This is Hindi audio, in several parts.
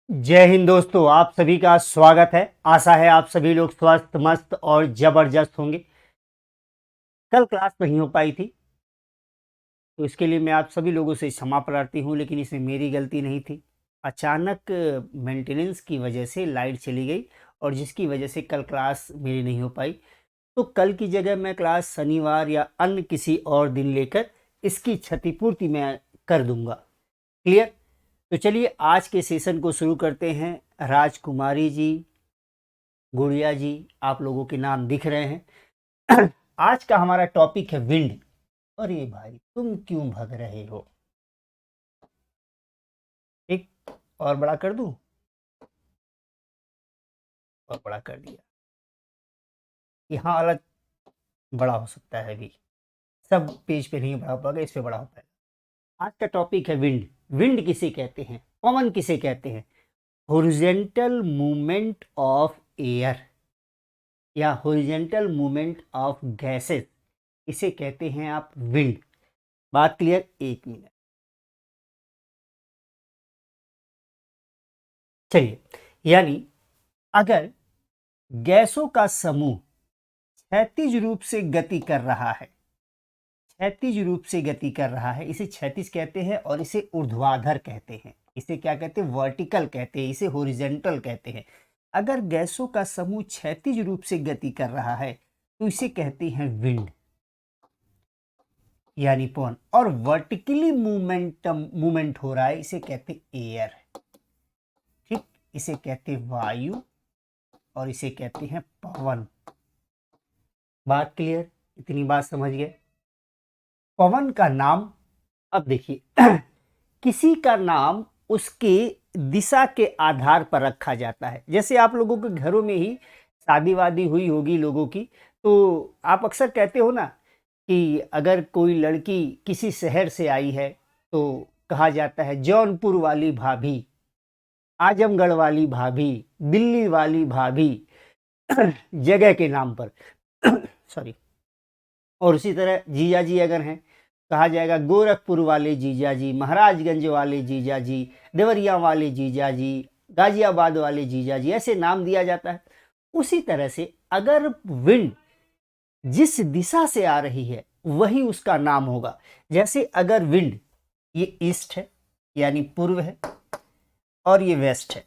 जय हिंद दोस्तों, आप सभी का स्वागत है। आशा है आप सभी लोग स्वस्थ मस्त और जबरदस्त होंगे। कल क्लास नहीं हो पाई थी तो इसके लिए मैं आप सभी लोगों से क्षमा प्रार्थी हूँ, लेकिन इसमें मेरी गलती नहीं थी। अचानक मेंटेनेंस की वजह से लाइट चली गई और जिसकी वजह से कल क्लास मेरी नहीं हो पाई। तो कल की जगह मैं क्लास शनिवार या अन्य किसी और दिन लेकर इसकी क्षतिपूर्ति मैं कर दूंगा। क्लियर? तो चलिए आज के सेशन को शुरू करते हैं। राजकुमारी जी, गुड़िया जी, आप लोगों के नाम दिख रहे हैं। आज का हमारा टॉपिक है विंड। अरे भाई तुम क्यों भग रहे हो? एक और बड़ा कर दूं? और बड़ा कर दिया। यहाँ अलग बड़ा हो सकता है अभी, सब पेज पे नहीं बड़ा हो पाएगा, इस पे बड़ा हो पाएगा। आज का टॉपिक है विंड। विंड किसे कहते हैं, पवन किसे कहते हैं? हॉरिजॉन्टल मूवमेंट ऑफ एयर या हॉरिजॉन्टल मूवमेंट ऑफ गैसेस, इसे कहते हैं आप विंड। बात क्लियर? एक मिनट, चलिए। यानी अगर गैसों का समूह क्षैतिज रूप से गति कर रहा है, क्षैतिज रूप से गति कर रहा है, इसे क्षैतिज कहते हैं और इसे ऊर्ध्वाधर कहते हैं। इसे क्या कहते हैं? वर्टिकल कहते हैं, इसे हॉरिजॉन्टल कहते हैं। अगर गैसों का समूह क्षैतिज रूप से गति कर रहा है तो इसे कहते हैं विंड यानी पवन। और वर्टिकली मूवमेंट हो रहा है, इसे कहते हैं एयर। ठीक, इसे कहते हैं वायु और इसे कहते हैं पवन। बात क्लियर? इतनी बात समझ गए? पवन का नाम, अब देखिए, किसी का नाम उसके दिशा के आधार पर रखा जाता है। जैसे आप लोगों के घरों में ही शादी वादी हुई होगी लोगों की, तो आप अक्सर कहते हो ना कि अगर कोई लड़की किसी शहर से आई है तो कहा जाता है जौनपुर वाली भाभी, आजमगढ़ वाली भाभी, दिल्ली वाली भाभी, जगह के नाम पर। सॉरी। और उसी तरह जीजा जी अगर हैं, कहा जाएगा गोरखपुर वाले जीजा जी, महाराजगंज वाले जीजा जी, देवरिया वाले जीजा जी, गाजियाबाद वाले जीजा जी, ऐसे नाम दिया जाता है। उसी तरह से अगर विंड जिस दिशा से आ रही है वही उसका नाम होगा। जैसे अगर विंड ये ईस्ट है यानी पूर्व है और ये वेस्ट है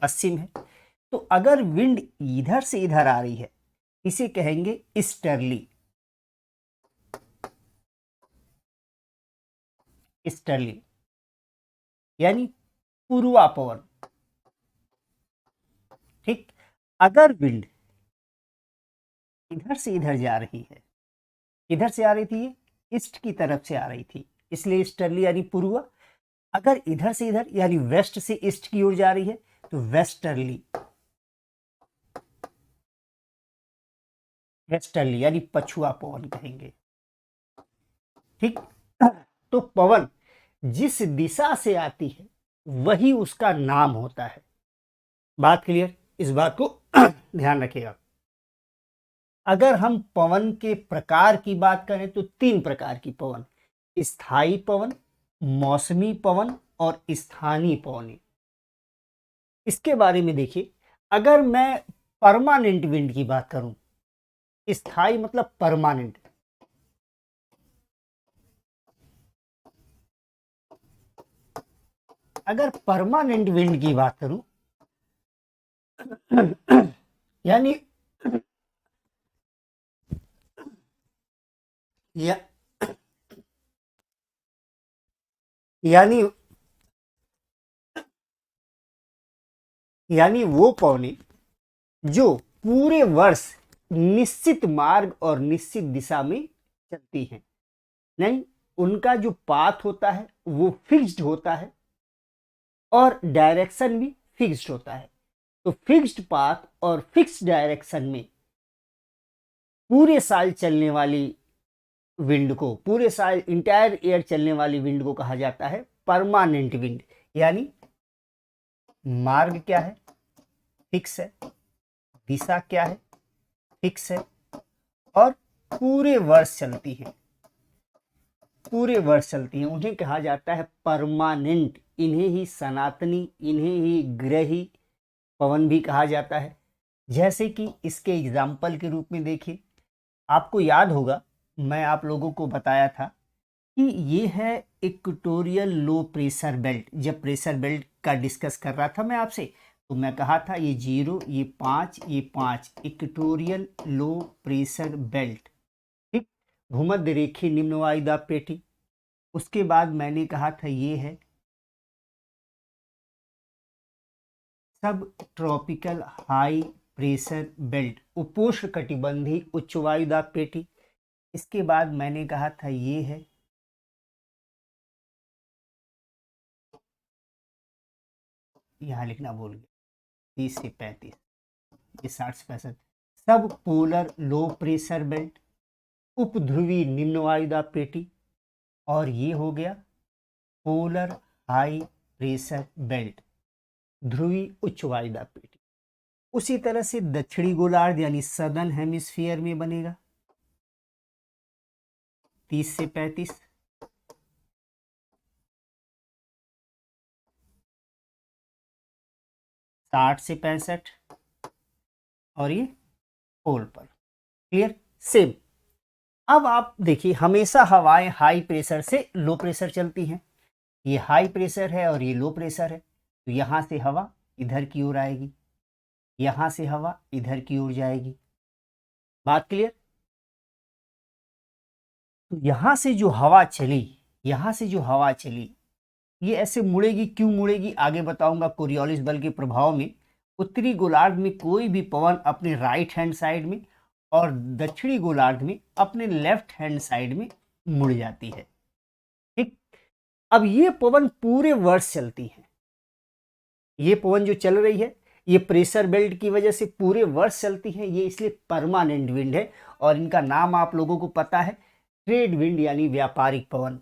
पश्चिम है, तो अगर विंड इधर से इधर आ रही है इसे कहेंगे ईस्टर्ली। ईस्टर्ली यानी पूर्वा पवन। ठीक, अगर विंड इधर से इधर जा रही है, इधर से आ रही थी, ये ईस्ट की तरफ से आ रही थी, इसलिए ईस्टर्ली यानी पूर्वा। अगर इधर से इधर यानी वेस्ट से ईस्ट की ओर जा रही है तो वेस्टर्ली। वेस्टर्ली यानी पछुआ पवन कहेंगे। ठीक, तो पवन जिस दिशा से आती है वही उसका नाम होता है। बात क्लियर? इस बात को ध्यान रखिएगा। अगर हम पवन के प्रकार की बात करें तो तीन प्रकार की पवन: स्थायी पवन, मौसमी पवन और स्थानीय पवन। इसके बारे में देखिए, अगर मैं परमानेंट विंड की बात करूं, स्थायी मतलब परमानेंट, अगर परमानेंट विंड की बात करूं यानी या, यानी यानी वो पवनें जो पूरे वर्ष निश्चित मार्ग और निश्चित दिशा में चलती हैं, नहीं, उनका जो पाथ होता है वो फिक्स्ड होता है और डायरेक्शन भी फिक्स्ड होता है। तो फिक्स्ड पाथ और फिक्स्ड डायरेक्शन में पूरे साल चलने वाली विंड को, पूरे साल इंटायर ईयर चलने वाली विंड को कहा जाता है परमानेंट विंड। यानी मार्ग क्या है? फिक्स है। दिशा क्या है? फिक्स है। और पूरे वर्ष चलती है, पूरे वर्ष चलती है, उन्हें कहा जाता है परमानेंट इन्हें ही सनातनी, इन्हें ही ग्रही पवन भी कहा जाता है। जैसे कि इसके एग्जाम्पल के रूप में देखिए, आपको याद होगा मैं आप लोगों को बताया था कि ये है इक्वेटोरियल लो प्रेशर बेल्ट। जब प्रेशर बेल्ट का डिस्कस कर रहा था मैं आपसे, तो मैं कहा था ये 0, ये 5, ये 5 इक्वेटोरियल लो प्रेशर बेल्ट, ठीक। भूमध्य रेखीय निम्न वायुदाब पेटी। उसके बाद मैंने कहा था ये है सब ट्रॉपिकल हाई प्रेशर बेल्ट, उपोष्ण कटिबंधीय उच्च वायुदाब पेटी। इसके बाद मैंने कहा था ये है यहाँ लिखना भूल गया, 30 से 35, ये 60 से 65 सब पोलर लो प्रेशर बेल्ट, उपध्रुवी निम्न वायुदाब पेटी। और ये हो गया पोलर हाई प्रेशर बेल्ट, ध्रुवी उच्च वायुदाब पेटी। उसी तरह से दक्षिणी गोलार्ध यानी सदर्न हेमिस्फीयर में बनेगा 30 से 35, 60 से 65, और ये पोल पर। क्लियर? सेम। अब आप देखिए, हमेशा हवाएं हाई प्रेशर से लो प्रेशर चलती हैं। ये हाई प्रेशर है और ये लो प्रेशर है, तो यहां से हवा इधर की ओर आएगी, यहां से हवा इधर की ओर जाएगी। बात क्लियर? तो यहां से जो हवा चली, यहां से जो हवा चली, ये ऐसे मुड़ेगी। क्यों मुड़ेगी आगे बताऊंगा। कोरियोलिस बल के प्रभाव में उत्तरी गोलार्ध में कोई भी पवन अपने राइट हैंड साइड में और दक्षिणी गोलार्ध में अपने लेफ्ट हैंड साइड में मुड़ जाती है, ठीक। अब ये पवन पूरे वर्ष चलती है। ये पवन जो चल रही है, ये प्रेशर बेल्ट की वजह से पूरे वर्ष चलती है। ये इसलिए परमानेंट विंड है, और इनका नाम आप लोगों को पता है, ट्रेड विंड यानी व्यापारिक पवन।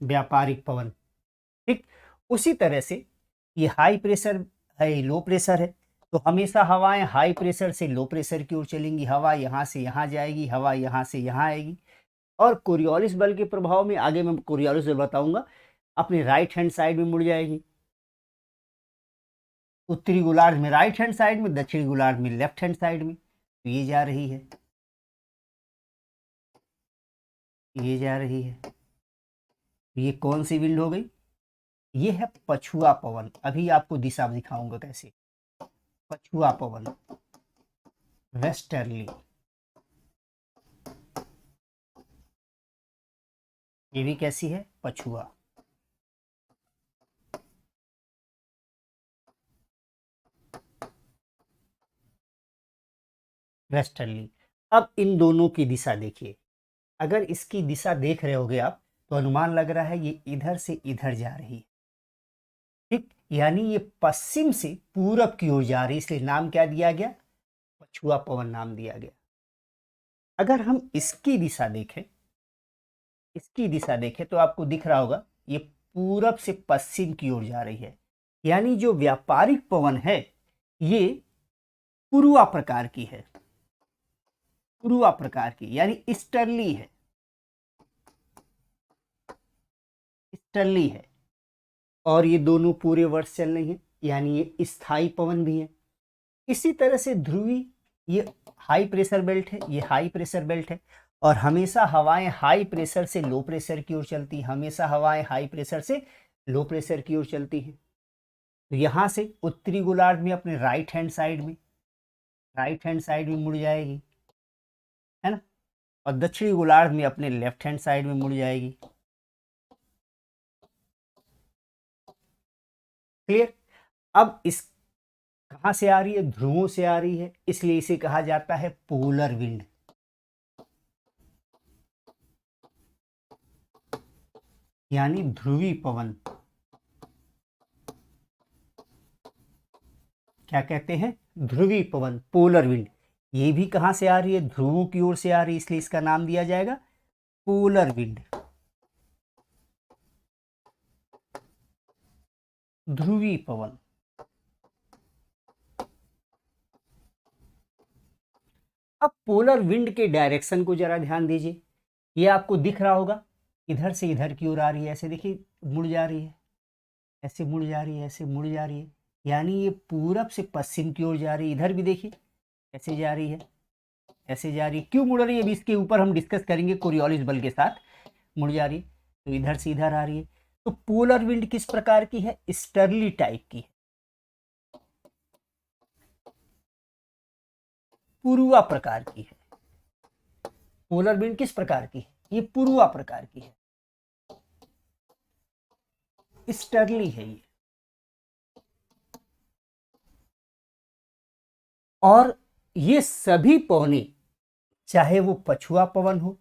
व्यापारिक पवन, ठीक। उसी तरह से ये हाई प्रेशर है, लो प्रेशर है, तो हमेशा हवाएं हाई प्रेशर से लो प्रेशर की ओर चलेंगी। हवा यहां से यहां जाएगी, हवा यहां से यहां आएगी। और कोरियोलिस बल के प्रभाव में, आगे मैं कोरियोलिस बल बताऊंगा, अपने राइट हैंड साइड में मुड़ जाएगी। उत्तरी गोलार्ध में राइट हैंड साइड में, दक्षिणी गोलार्ध में लेफ्ट हैंड साइड में। तो ये जा रही है, ये जा रही है। ये कौन सी विंड हो गई? ये है पछुआ पवन। अभी आपको दिशा दिखाऊंगा कैसे। पछुआ पवन, वेस्टर्ली। ये भी कैसी है? पछुआ। वेस्टर्ली। अब इन दोनों की दिशा देखिए। अगर इसकी दिशा देख रहे होगे आप, तो अनुमान लग रहा है ये इधर से इधर जा रही है, ठीक। यानी ये पश्चिम से पूरब की ओर जा रही है, इसलिए नाम क्या दिया गया? पछुआ पवन नाम दिया गया। अगर हम इसकी दिशा देखें, इसकी दिशा देखें, तो आपको दिख रहा होगा ये पूरब से पश्चिम की ओर जा रही है। यानी जो व्यापारिक पवन है, ये पूर्वा प्रकार की है, पूर्वा प्रकार की, यानी ईस्टर्ली है, ईस्टर्ली है। और ये दोनों पूरे वर्ष चल रही हैं, यानी ये स्थायी पवन भी है। इसी तरह से ध्रुवी, ये हाई प्रेशर बेल्ट है, ये हाई प्रेशर बेल्ट है, और हमेशा हवाएं हाई प्रेशर से लो प्रेशर की ओर चलती, हमेशा हवाएं हाई प्रेशर से लो प्रेशर की ओर चलती हैं। तो यहां से उत्तरी गोलार्ध में अपने राइट हैंड साइड में, राइट हैंड साइड में मुड़ जाएगी, है ना। और दक्षिणी गोलार्ध में अपने लेफ्ट हैंड साइड में मुड़ जाएगी। क्लियर? अब इस कहां से आ रही है? ध्रुवों से आ रही है, इसलिए इसे कहा जाता है पोलर विंड, यानी ध्रुवी पवन। क्या कहते हैं? ध्रुवी पवन, पोलर विंड। ये भी कहां से आ रही है? ध्रुवों की ओर से आ रही है, इसलिए इसका नाम दिया जाएगा पोलर विंड, ध्रुवी पवन। अब पोलर विंड के डायरेक्शन को जरा ध्यान दीजिए, ये आपको दिख रहा होगा, इधर से इधर की ओर आ रही है, ऐसे देखिए मुड़ जा रही है, ऐसे मुड़ जा रही है, ऐसे मुड़ जा रही है, यानी ये पूरब से पश्चिम की ओर जा रही है। इधर भी देखिए ऐसे जा रही है, ऐसे जा रही है। क्यों मुड़ रही है अभी इसके ऊपर हम डिस्कस करेंगे, कोरियोलिस बल के साथ मुड़ जा रही है, तो इधर से इधर आ रही है। तो पोलर विंड किस प्रकार की है? स्टर्ली टाइप की है, पूर्वा प्रकार की है। पोलर विंड किस प्रकार की है? ये पूर्वा प्रकार की है, स्टर्ली है ये। और ये सभी पवनें, चाहे वो पछुआ पवन हो,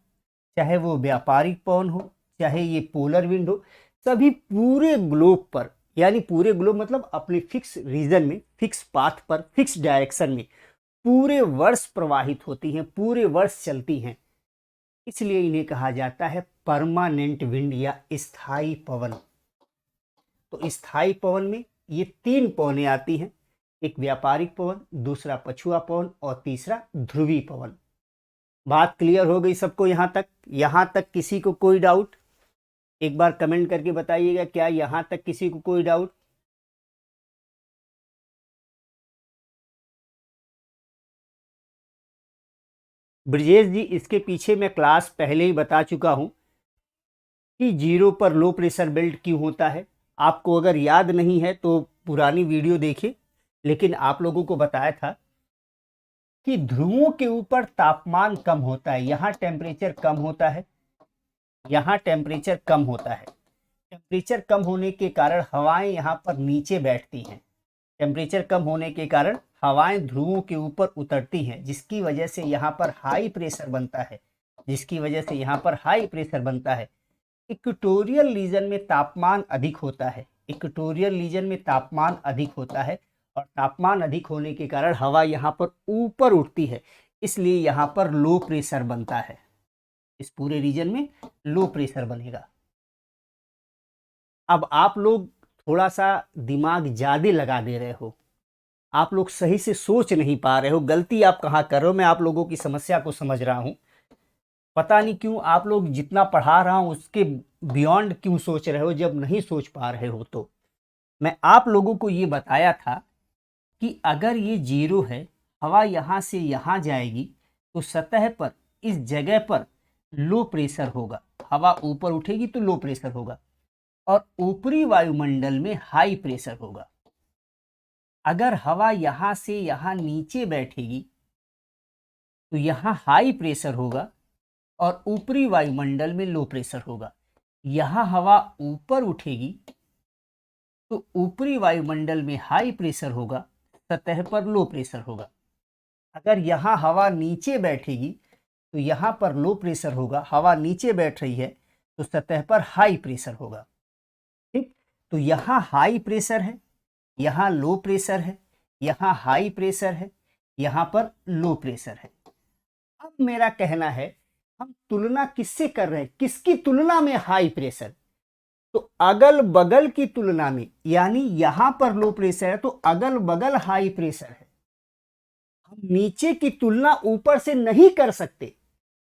चाहे वो व्यापारिक पवन हो, चाहे ये पोलर विंड हो, सभी पूरे ग्लोब पर, यानी पूरे ग्लोब मतलब अपने फिक्स रीजन में, फिक्स पाथ पर, फिक्स डायरेक्शन में पूरे वर्ष प्रवाहित होती हैं, पूरे वर्ष चलती हैं। इसलिए इन्हें कहा जाता है परमानेंट विंड या स्थायी पवन। तो स्थायी पवन में ये 3 पवनें आती हैं, एक व्यापारिक पवन, दूसरा पछुआ पवन और तीसरा ध्रुवी पवन। बात क्लियर हो गई सबको यहाँ तक? यहाँ तक किसी को कोई डाउट? एक बार कमेंट करके बताइएगा, क्या यहाँ तक किसी को कोई डाउट? ब्रजेश जी, इसके पीछे मैं क्लास पहले ही बता चुका हूँ कि जीरो पर लो प्रेशर बेल्ट क्यों होता है। आपको अगर याद नहीं है तो पुरानी वीडियो देखिए, लेकिन आप लोगों को बताया था कि ध्रुवों के ऊपर तापमान कम होता है, यहाँ टेम्परेचर कम होता है, यहाँ टेम्परेचर कम होता है। टेम्परेचर कम होने के कारण हवाएं यहाँ पर नीचे बैठती हैं, टेम्परेचर कम होने के कारण हवाएं ध्रुवों के ऊपर उतरती हैं, जिसकी वजह से यहाँ पर हाई प्रेशर बनता है, जिसकी वजह से यहाँ पर हाई प्रेशर बनता है। इक्वेटोरियल रीजन में तापमान अधिक होता है, इक्वेटोरियल रीजन में तापमान अधिक होता है, और तापमान अधिक होने के कारण हवा यहाँ पर ऊपर उठती है, इसलिए यहाँ पर लो प्रेशर बनता है। इस पूरे रीजन में लो प्रेशर बनेगा। अब आप लोग थोड़ा सा दिमाग ज़्यादा लगा दे रहे हो, आप लोग सही से सोच नहीं पा रहे हो। गलती आप कहाँ कर रहे हो? मैं आप लोगों की समस्या को समझ रहा हूँ। पता नहीं क्यों आप लोग जितना पढ़ा रहा हूँ उसके बियॉन्ड क्यों सोच रहे हो, जब नहीं सोच पा रहे हो। तो मैं आप लोगों को ये बताया था कि अगर ये जीरो है, हवा यहाँ से यहाँ जाएगी तो सतह पर, इस जगह पर लो प्रेशर होगा, हवा ऊपर उठेगी तो लो प्रेशर होगा, और ऊपरी वायुमंडल में हाई प्रेशर होगा। अगर हवा यहाँ से यहाँ नीचे बैठेगी तो यहाँ हाई प्रेशर होगा और ऊपरी वायुमंडल में लो प्रेशर होगा। यहाँ हवा ऊपर उठेगी तो ऊपरी वायुमंडल में हाई प्रेशर होगा, सतह पर लो प्रेशर होगा। अगर यहाँ हवा नीचे बैठेगी तो यहाँ पर लो प्रेशर होगा, हवा नीचे बैठ रही है तो सतह पर हाई प्रेशर होगा। ठीक, तो यहाँ हाई प्रेशर है, यहाँ लो प्रेशर है, यहाँ हाई प्रेशर है, यहाँ पर लो प्रेशर है। अब मेरा कहना है, हम तुलना किससे कर रहे हैं? किसकी तुलना में हाई प्रेशर? तो अगल बगल की तुलना में, यानी यहां पर लो प्रेशर है तो अगल बगल हाई प्रेशर है। हम नीचे की तुलना ऊपर से नहीं कर सकते,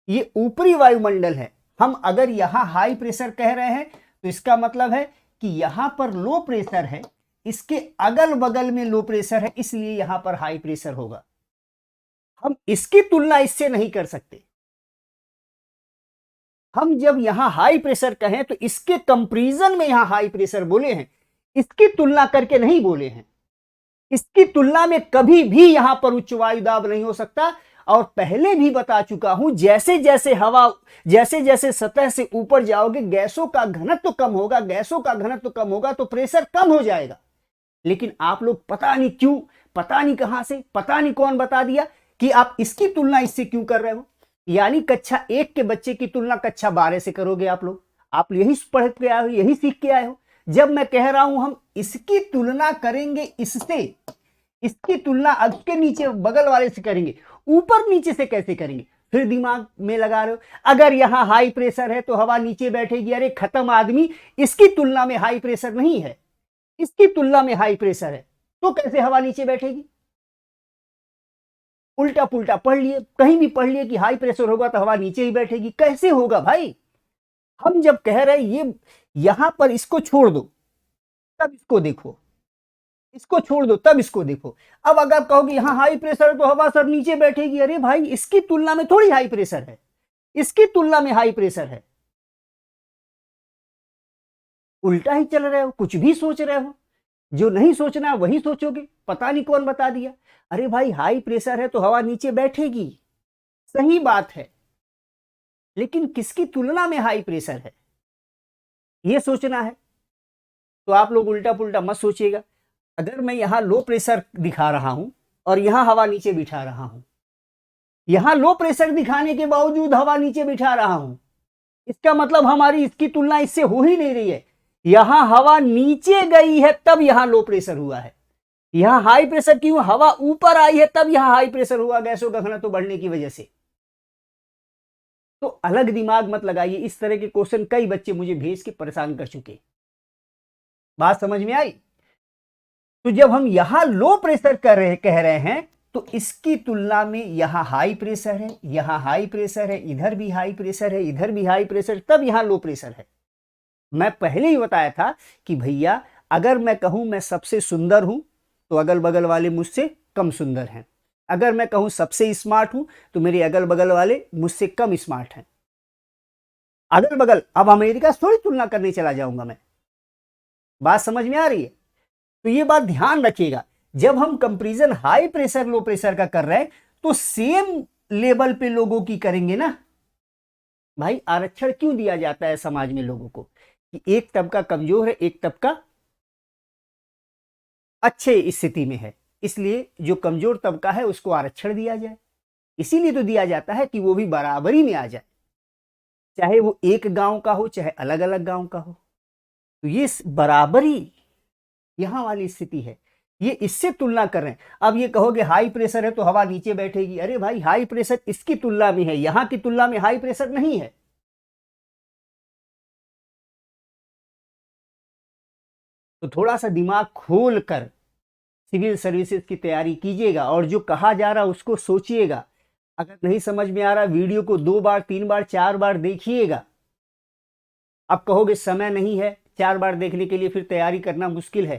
ये ऊपरी वायुमंडल है। हम अगर यहां हाई प्रेशर कह रहे हैं तो इसका मतलब है कि यहां पर लो प्रेशर है, इसके अगल बगल में लो प्रेशर है, इसलिए यहां पर हाई प्रेशर होगा। हम इसकी तुलना इससे नहीं कर सकते। हम जब यहां हाई प्रेशर कहें तो इसके कंपैरिजन में यहां हाई प्रेशर बोले हैं, इसकी तुलना करके नहीं बोले हैं। इसकी तुलना में कभी भी यहां पर उच्च वायु दाब नहीं हो सकता। और पहले भी बता चुका हूं, जैसे जैसे हवा, जैसे जैसे सतह से ऊपर जाओगे, गैसों का घनत्व तो कम होगा, गैसों का घनत्व तो कम होगा तो प्रेशर कम हो जाएगा। लेकिन आप लोग पता नहीं क्यों, पता नहीं कहां से, पता नहीं कौन बता दिया कि आप इसकी तुलना इससे क्यों कर रहे हो। यानी कक्षा 1 के बच्चे की तुलना कक्षा 12 से करोगे आप लोग। आप यही पढ़ के आए हो, यही सीख के आए हो। जब मैं कह रहा हूं हम इसकी तुलना करेंगे इससे, इसकी तुलना उसके नीचे बगल वाले से करेंगे, ऊपर नीचे से कैसे करेंगे? फिर दिमाग में लगा रहे हो, अगर यहां हाई प्रेशर है तो हवा नीचे बैठेगी। अरे खत्म आदमी, इसकी तुलना में हाई प्रेशर नहीं है, इसकी तुलना में हाई प्रेशर है तो कैसे हवा नीचे बैठेगी? उल्टा पुल्टा पढ़ लिए, कहीं भी पढ़ लिए कि हाई प्रेशर होगा तो हवा नीचे ही बैठेगी। कैसे होगा भाई? हम जब कह रहे हैं ये यहां पर इसको छोड़ दो तब इसको देखो, इसको छोड़ दो तब इसको देखो। अब अगर आप कहोगे यहां हाई प्रेशर है तो हवा सर नीचे बैठेगी, अरे भाई इसकी तुलना में थोड़ी हाई प्रेशर है, इसकी तुलना में हाई प्रेशर है। उल्टा ही चल रहे हो, कुछ भी सोच रहे हो, जो नहीं सोचना है वही सोचोगे, पता नहीं कौन बता दिया। अरे भाई हाई प्रेशर है तो हवा नीचे बैठेगी, सही बात है, लेकिन किसकी तुलना में हाई प्रेशर है ये सोचना है। तो आप लोग उल्टा पुल्टा मत सोचिएगा। अगर मैं यहां लो प्रेशर दिखा रहा हूं और यहां हवा नीचे बिठा रहा हूं, यहां लो प्रेशर दिखाने के बावजूद हवा नीचे बिठा रहा हूं, इसका मतलब हमारी इसकी तुलना इससे हो ही नहीं रही है। यहां हवा नीचे गई है तब यहां लो प्रेशर हुआ है, यहां हाई प्रेशर क्यों, हवा ऊपर आई है तब यहां हाई प्रेशर हुआ, गैसों का घनत्व बढ़ने की वजह से। तो अलग दिमाग मत लगाइए, इस तरह के क्वेश्चन कई बच्चे मुझे भेज के परेशान कर चुके। बात समझ में आई? तो जब हम यहां लो प्रेशर कह रहे हैं तो इसकी तुलना में यहां हाई प्रेशर है, यहां हाई प्रेशर है, इधर भी हाई प्रेशर है, इधर भी हाई प्रेशर, तब यहां लो प्रेशर है। मैं पहले ही बताया था कि भैया अगर मैं कहूं मैं सबसे सुंदर हूं तो अगल बगल वाले मुझसे कम सुंदर हैं, अगर मैं कहूं सबसे स्मार्ट हूं तो मेरे अगल बगल वाले मुझसे कम स्मार्ट हैं। अगल बगल, अब अमेरिका से थोड़ी तुलना करने चला जाऊंगा मैं। बात समझ में आ रही है? तो ये बात ध्यान रखिएगा, जब हम comparison high pressure low pressure का कर रहे हैं तो सेम लेवल पे लोगों की करेंगे ना। भाई आरक्षण क्यों दिया जाता है समाज में लोगों को कि एक तबका कमजोर है, एक तबका अच्छे स्थिति में है, इसलिए जो कमजोर तबका है उसको आरक्षण दिया जाए। इसीलिए तो दिया जाता है कि वो भी बराबरी में आ जाए, चाहे वो एक गांव का हो चाहे अलग अलग गांव का हो। तो ये बराबरी यहां वाली स्थिति है, ये इससे तुलना कर रहे हैं। अब ये कहोगे हाई प्रेशर है तो हवा नीचे बैठेगी, अरे भाई हाई प्रेशर इसकी तुलना में है, यहां की तुलना में हाई प्रेशर नहीं है। तो थोड़ा सा दिमाग खोल कर सिविल सर्विसेज की तैयारी कीजिएगा और जो कहा जा रहा है उसको सोचिएगा। अगर नहीं समझ में आ रहा वीडियो को 2 बार 3 बार 4 बार देखिएगा। अब कहोगे समय नहीं है 4 बार देखने के लिए, फिर तैयारी करना मुश्किल है,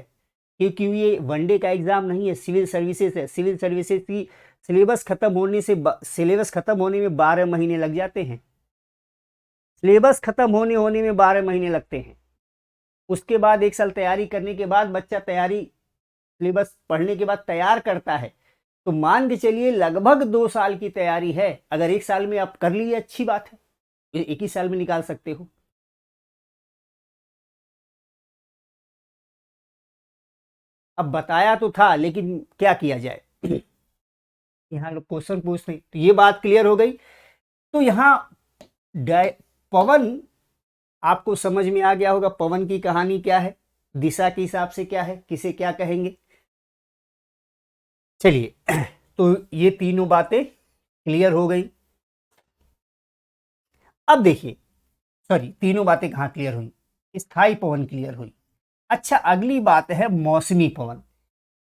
क्योंकि ये वनडे का एग्जाम नहीं है, सिविल सर्विसेज है। सिविल सर्विसेज की सिलेबस खत्म होने में 12 महीने लग जाते हैं, सिलेबस खत्म होने में 12 महीने लगते हैं। उसके बाद 1 साल तैयारी करने के बाद बच्चा तैयारी सिलेबस पढ़ने के बाद तैयार करता है, तो मान के चलिए लगभग 2 साल की तैयारी है। अगर 1 साल में आप कर लिए अच्छी बात है, 1 ही साल में निकाल सकते हो। अब बताया तो था लेकिन क्या किया जाए, यहाँ लोग क्वेश्चन पूछते, तो ये बात क्लियर हो गई। तो यहाँ पवन आपको समझ में आ गया होगा, पवन की कहानी क्या है, दिशा के हिसाब से क्या है, किसे क्या कहेंगे। चलिए तो ये तीनों बातें क्लियर हो गई। अब देखिए, सॉरी तीनों बातें कहां क्लियर हुई, स्थायी पवन क्लियर हुई। अच्छा अगली बात है मौसमी पवन,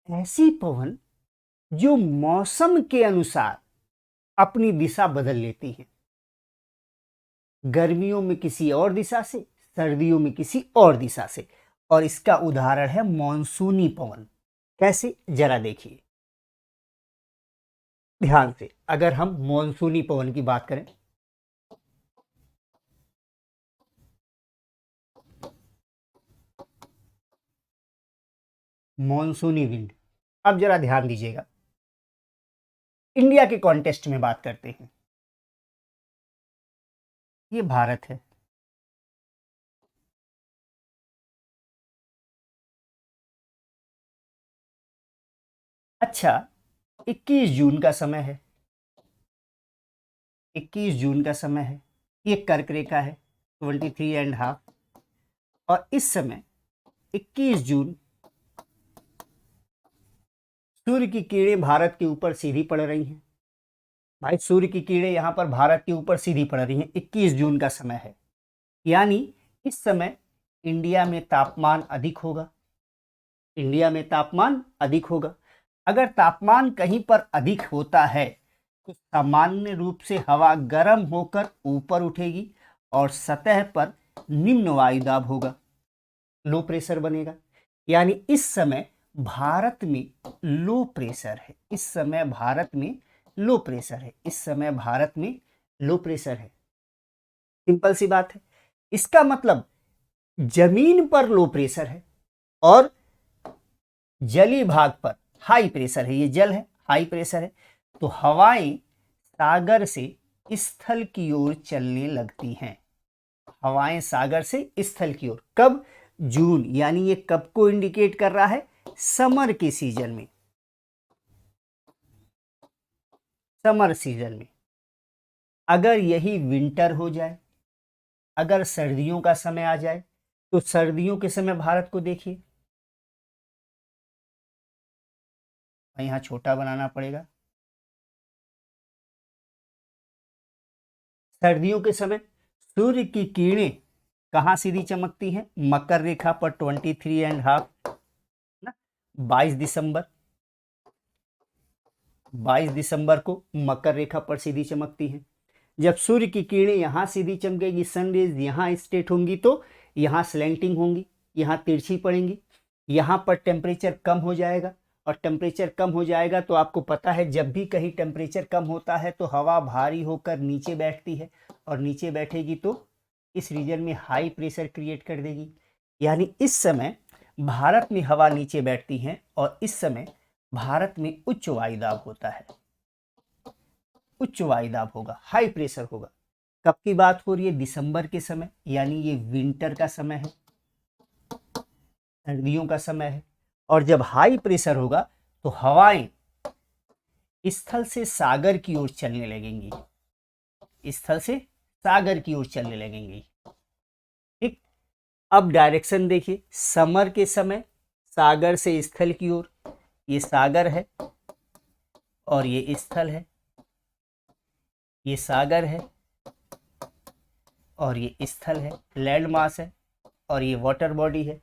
ऐसी पवन जो मौसम के अनुसार अपनी दिशा बदल लेती हैं, गर्मियों में किसी और दिशा से, सर्दियों में किसी और दिशा से। और इसका उदाहरण है मॉनसूनी पवन। कैसे, जरा देखिए ध्यान से। अगर हम मॉनसूनी पवन की बात करें, मॉनसूनी विंड, अब जरा ध्यान दीजिएगा, इंडिया के कॉन्टेस्ट में बात करते हैं। ये भारत है, अच्छा 21 जून का समय है, 21 जून का समय है, ये कर्क रेखा है 23.5, और इस समय 21 जून सूर्य की किरणें भारत के ऊपर सीधी पड़ रही हैं। भाई सूर्य की किरणें यहां पर भारत के ऊपर सीधी पड़ रही हैं, 21 जून का समय है, यानी इस समय इंडिया में तापमान अधिक होगा, इंडिया में तापमान अधिक होगा। अगर तापमान कहीं पर अधिक होता है तो सामान्य रूप से हवा गर्म होकर ऊपर उठेगी और सतह पर निम्न वायुदाब होगा, लो प्रेशर बनेगा। यानी इस समय भारत में लो प्रेशर है, इस समय भारत में लो प्रेशर है, इस समय भारत में लो प्रेशर है। सिंपल सी बात है। इसका मतलब जमीन पर लो प्रेशर है और जलीय भाग पर हाई प्रेशर है, ये जल है, हाई प्रेशर है। तो हवाएं सागर से स्थल की ओर चलने लगती हैं, हवाएं सागर से स्थल की ओर। कब? जून, यानी ये कब को इंडिकेट कर रहा है? समर के सीजन में, समर सीजन में। अगर यही विंटर हो जाए, अगर सर्दियों का समय आ जाए, तो सर्दियों के समय भारत को देखिए, यहां छोटा बनाना पड़ेगा। सर्दियों के समय सूर्य की किरणें कहां सीधी चमकती हैं? मकर रेखा पर 23.5 ना, 22 दिसंबर को मकर रेखा पर सीधी चमकती हैं। जब सूर्य की किरणें यहां सीधी चमकेगी, सनरेज यहां स्ट्रेट होंगी, तो यहां स्लैंटिंग होंगी, यहां तिरछी पड़ेंगी, यहां पर टेम्परेचर कम हो जाएगा। और टेम्परेचर कम हो जाएगा तो आपको पता है, जब भी कहीं टेम्परेचर कम होता है तो हवा भारी होकर नीचे बैठती है, और नीचे बैठेगी तो इस रीजन में हाई प्रेशर क्रिएट कर देगी। यानी इस समय भारत में हवा नीचे बैठती है और इस समय भारत में उच्च वायुदाब होता है, उच्च वायुदाब होगा, हाई प्रेशर होगा। कब की बात हो रही है? दिसंबर के समय, यानी ये विंटर का समय है, सर्दियों का समय है। और जब हाई प्रेशर होगा तो हवाएं स्थल से सागर की ओर चलने लगेंगी, स्थल से सागर की ओर चलने लगेंगी। ठीक, अब डायरेक्शन देखिए, समर के समय सागर से स्थल की ओर, ये सागर है और ये स्थल है, ये सागर है और ये स्थल है, लैंड मास है और ये वाटर बॉडी है।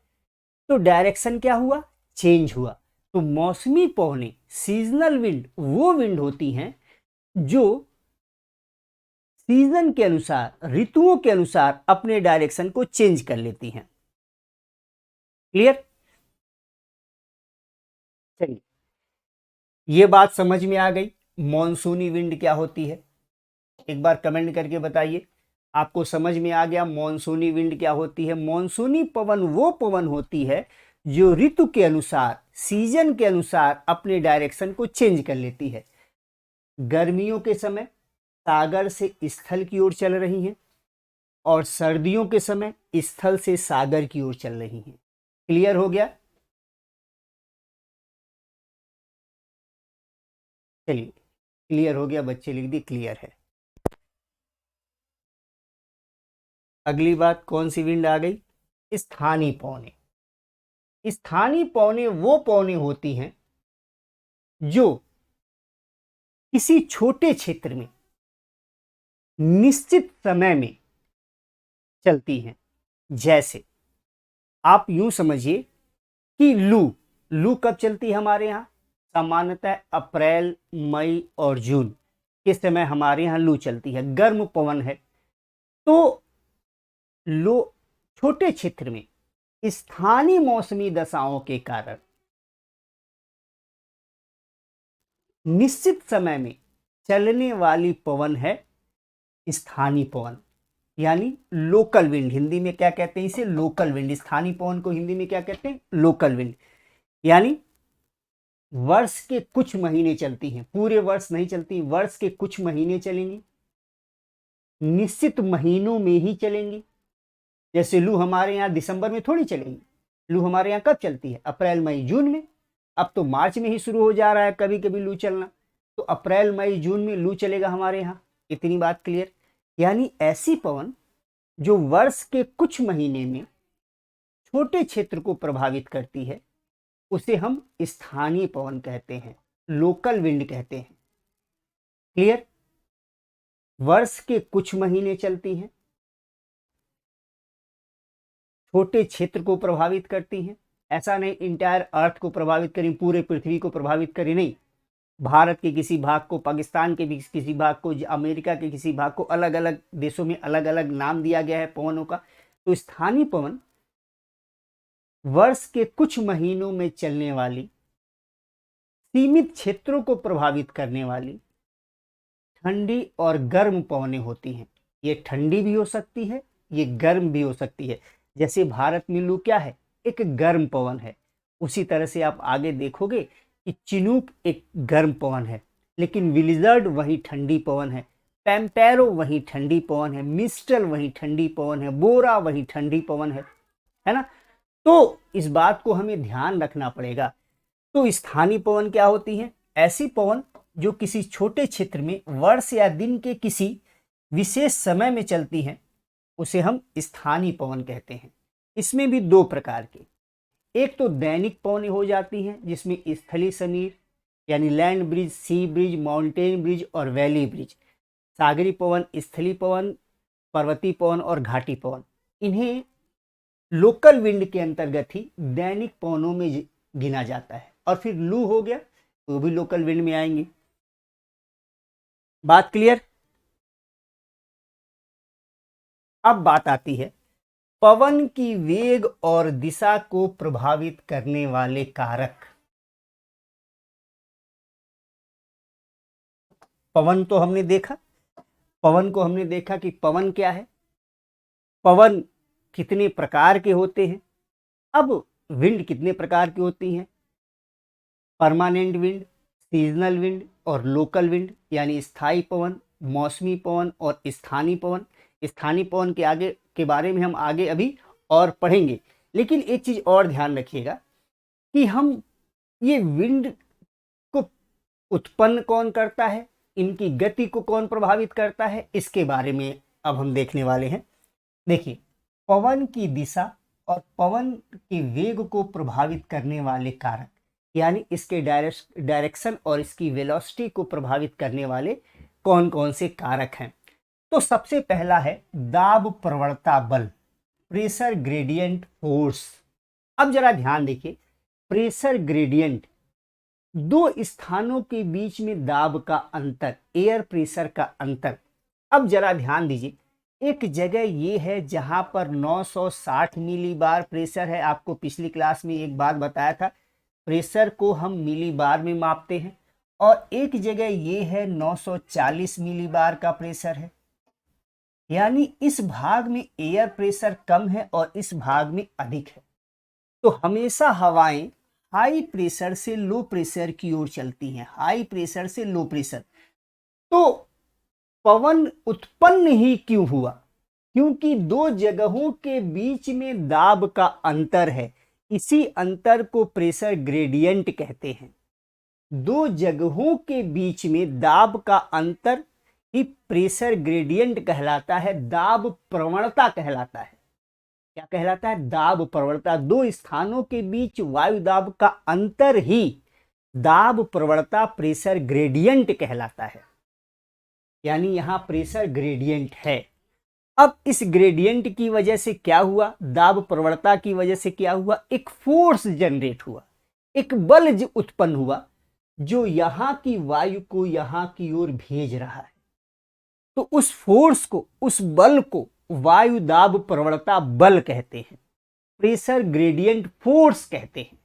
तो डायरेक्शन क्या हुआ? चेंज हुआ। तो मौसमी पवनें, सीजनल विंड, वो विंड होती हैं जो सीजन के अनुसार, ऋतुओं के अनुसार अपने डायरेक्शन को चेंज कर लेती हैं। क्लियर? चलिए, ये बात समझ में आ गई। मॉनसूनी विंड क्या होती है? एक बार कमेंट करके बताइए, आपको समझ में आ गया मॉनसूनी विंड क्या होती है? मॉनसूनी पवन वो पवन होती है जो ऋतु के अनुसार, सीजन के अनुसार अपने डायरेक्शन को चेंज कर लेती है। गर्मियों के समय सागर से स्थल की ओर चल रही हैं और सर्दियों के समय स्थल से सागर की ओर चल रही हैं। क्लियर हो गया? चलिए, क्लियर हो गया, बच्चे लिख दी क्लियर है। अगली बात कौन सी विंड आ गई? स्थानीय पवनें। स्थानीय पवनें वो पवनें होती हैं जो किसी छोटे क्षेत्र में निश्चित समय में चलती हैं। जैसे आप यूं समझिए कि लू, लू कब चलती है हमारे यहाँ? सामान्यतः अप्रैल, मई और जून के समय हमारे यहाँ लू चलती है, गर्म पवन है। तो लो छोटे क्षेत्र में स्थानीय मौसमी दशाओं के कारण निश्चित समय में चलने वाली पवन है स्थानीय पवन, यानी लोकल विंड। हिंदी में क्या कहते हैं इसे? Local wind. स्थानीय पवन को हिंदी में क्या कहते हैं? Local wind. यानी वर्ष के कुछ महीने चलती हैं, पूरे वर्ष नहीं चलती, वर्ष के कुछ महीने चलेंगी, निश्चित महीनों में ही चलेंगी। जैसे लू हमारे यहाँ दिसंबर में थोड़ी चलेगी, लू हमारे यहाँ कब चलती है? अप्रैल, मई, जून में। अब तो मार्च में ही शुरू हो जा रहा है कभी कभी लू चलना, तो अप्रैल, मई, जून में लू चलेगा हमारे यहाँ। इतनी बात क्लियर? यानी ऐसी पवन जो वर्ष के कुछ महीने में छोटे क्षेत्र को प्रभावित करती है, उसे हम स्थानीय पवन कहते हैं, लोकल विंड कहते हैं। क्लियर? वर्ष के कुछ महीने चलती हैं, छोटे क्षेत्र को प्रभावित करती हैं। ऐसा नहीं इंटायर अर्थ को प्रभावित करें, पूरे पृथ्वी को प्रभावित करें, नहीं, भारत के किसी भाग को, पाकिस्तान के भी किसी भाग को, अमेरिका के किसी भाग को, अलग अलग देशों में अलग अलग नाम दिया गया है पवनों का। तो स्थानीय पवन वर्ष के कुछ महीनों में चलने वाली, सीमित क्षेत्रों को प्रभावित करने वाली ठंडी और गर्म पवनें होती हैं। ये ठंडी भी हो सकती है, ये गर्म भी हो सकती है। जैसे भारत में लू क्या है, एक गर्म पवन है। उसी तरह से आप आगे देखोगे कि चिनूक एक गर्म पवन है, लेकिन विलिजर्ड वही ठंडी पवन है, पैम्पेरो वही ठंडी पवन है, मिस्टल वही ठंडी पवन है, बोरा वही ठंडी पवन है ना। तो इस बात को हमें ध्यान रखना पड़ेगा। तो स्थानीय पवन क्या होती है? ऐसी पवन जो किसी छोटे क्षेत्र में वर्ष या दिन के किसी विशेष समय में चलती हैं, उसे हम स्थानीय पवन कहते हैं। इसमें भी दो प्रकार के, एक तो दैनिक पवन हो जाती हैं जिसमें स्थलीय समीर यानी लैंड ब्रिज, सी ब्रिज, माउंटेन ब्रिज और वैली ब्रिज, सागरी पवन, स्थलीय पवन, पर्वतीय पवन और घाटी पवन, इन्हें लोकल विंड के अंतर्गत ही दैनिक पवनों में गिना जाता है। और फिर लू हो गया तो वो भी लोकल विंड में आएंगे। बात क्लियर? अब बात आती है पवन की वेग और दिशा को प्रभावित करने वाले कारक। पवन तो हमने देखा, पवन को हमने देखा कि पवन क्या है, पवन कितने प्रकार के होते हैं। अब विंड कितने प्रकार की होती हैं? परमानेंट विंड, सीजनल विंड और लोकल विंड, यानी स्थायी पवन, मौसमी पवन और स्थानीय पवन। स्थानीय पवन के आगे के बारे में हम आगे अभी और पढ़ेंगे, लेकिन एक चीज और ध्यान रखिएगा कि हम ये विंड को उत्पन्न कौन करता है, इनकी गति को कौन प्रभावित करता है, इसके बारे में अब हम देखने वाले हैं। देखिए, पवन की दिशा और पवन के वेग को प्रभावित करने वाले कारक, यानी इसके डायरेक्शन और इसकी वेलोसिटी को प्रभावित करने वाले कौन कौन से कारक हैं। तो सबसे पहला है दाब प्रवणता बल, प्रेशर ग्रेडियंट फोर्स। अब जरा ध्यान देखिए, प्रेशर ग्रेडियंट, दो स्थानों के बीच में दाब का अंतर, एयर प्रेशर का अंतर। अब जरा ध्यान दीजिए, एक जगह ये है जहां पर 960 मिली बार प्रेशर है। आपको पिछली क्लास में एक बात बताया था, प्रेशर को हम मिली बार में मापते हैं। और एक जगह ये है 940 मिली बार का प्रेशर है, यानी इस भाग में एयर प्रेशर कम है और इस भाग में अधिक है। तो हमेशा हवाएं हाई प्रेशर से लो प्रेशर की ओर चलती हैं, हाई प्रेशर से लो प्रेशर। तो पवन उत्पन्न ही क्यों हुआ? क्योंकि दो जगहों के बीच में दाब का अंतर है, इसी अंतर को प्रेशर ग्रेडियंट कहते हैं। दो जगहों के बीच में दाब का अंतर ही प्रेशर ग्रेडियंट कहलाता है, दाब प्रवणता कहलाता है। क्या कहलाता है? दाब प्रवणता। दो स्थानों के बीच वायु दाब का अंतर ही दाब प्रवणता, प्रेशर ग्रेडियंट कहलाता है। यानी यहां प्रेशर ग्रेडियंट है। अब इस ग्रेडियंट की वजह से क्या हुआ? दाब प्रवणता की वजह से क्या हुआ? एक फोर्स जनरेट हुआ, एक बल उत्पन्न हुआ जो यहां की वायु को यहां की ओर भेज रहा है। तो उस फोर्स को, उस बल को वायु दाब प्रवणता बल कहते हैं, प्रेशर ग्रेडियंट फोर्स कहते हैं।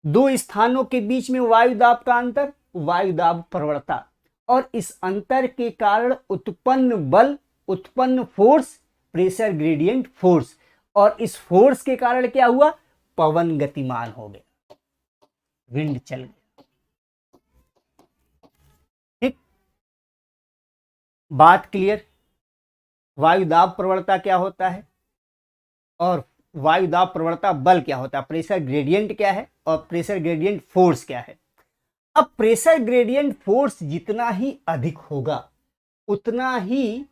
दो स्थानों के बीच में वायु दाब का अंतर, वायु दाब प्रवणता, और इस अंतर के कारण उत्पन्न बल, उत्पन्न फोर्स, प्रेशर ग्रेडियंट फोर्स। और इस फोर्स के कारण क्या हुआ? पवन गतिमान हो गया, विंड चल गया। ठीक, बात क्लियर? वायु दाब प्रवणता क्या होता है और वायु दाब प्रवणता बल क्या होता है, प्रेशर ग्रेडियंट क्या है और प्रेशर ग्रेडियंट फोर्स क्या है। अब प्रेशर ग्रेडियंट फोर्स जितना ही अधिक होगा उतना ही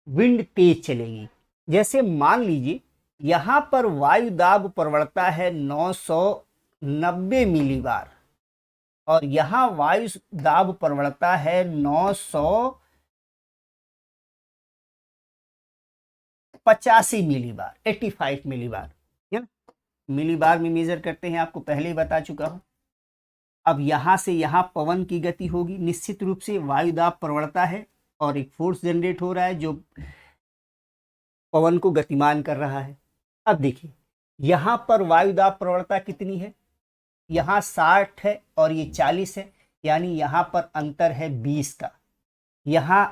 विंड तेज चलेगी। जैसे मान लीजिए यहां पर वायु दाब प्रवणता है 990 मिली बार और यहां वायु दाब प्रवणता है 985 मिली बार, 85 मिली बार, है ना। मिली बार में मेजर करते हैं, आपको पहले ही बता चुका हूं। अब यहां से यहां पवन की गति होगी, निश्चित रूप से वायु दाब प्रवणता है और एक फोर्स जनरेट हो रहा है जो पवन को गतिमान कर रहा है। अब देखिए यहां पर वायु दाब प्रवणता कितनी है, यहां 60 है और ये 40 है, यानी यहां पर अंतर है 20 का। यहां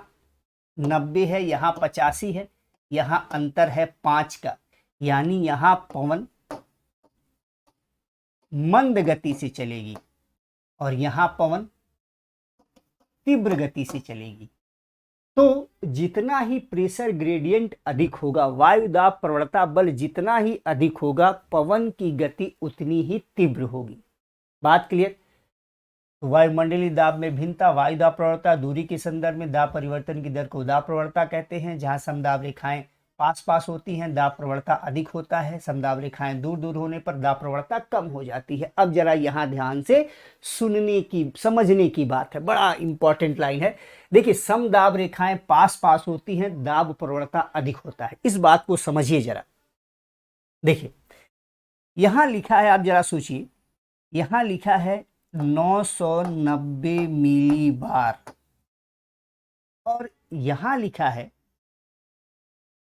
90 है, यहां 85 है, यहां अंतर है 5 का, यानी यहां पवन मंद गति से चलेगी और यहां पवन तीव्र गति से चलेगी। तो जितना ही प्रेशर ग्रेडियंट अधिक होगा, वायु दाब प्रवणता बल जितना ही अधिक होगा, पवन की गति उतनी ही तीव्र होगी। बात क्लियर? वायुमंडलीय दाब में भिन्नता, वायु दाब प्रवणता दूरी के संदर्भ में दाब परिवर्तन की दर को दाब प्रवणता कहते हैं। जहां समदाब रेखाएं पास पास होती हैं दाब प्रवणता अधिक होता है, समदाब रेखाएं दूर दूर होने पर दाब प्रवणता कम हो जाती है। अब जरा यहां ध्यान से सुनने की समझने की बात है, बड़ा इंपॉर्टेंट लाइन है। देखिए समदाब रेखाएं पास पास होती हैं, दाब प्रवणता अधिक होता है, इस बात को समझिए जरा। देखिए यहां लिखा है, आप जरा सोचिए, यहां लिखा है 990 मिली बार और यहां लिखा है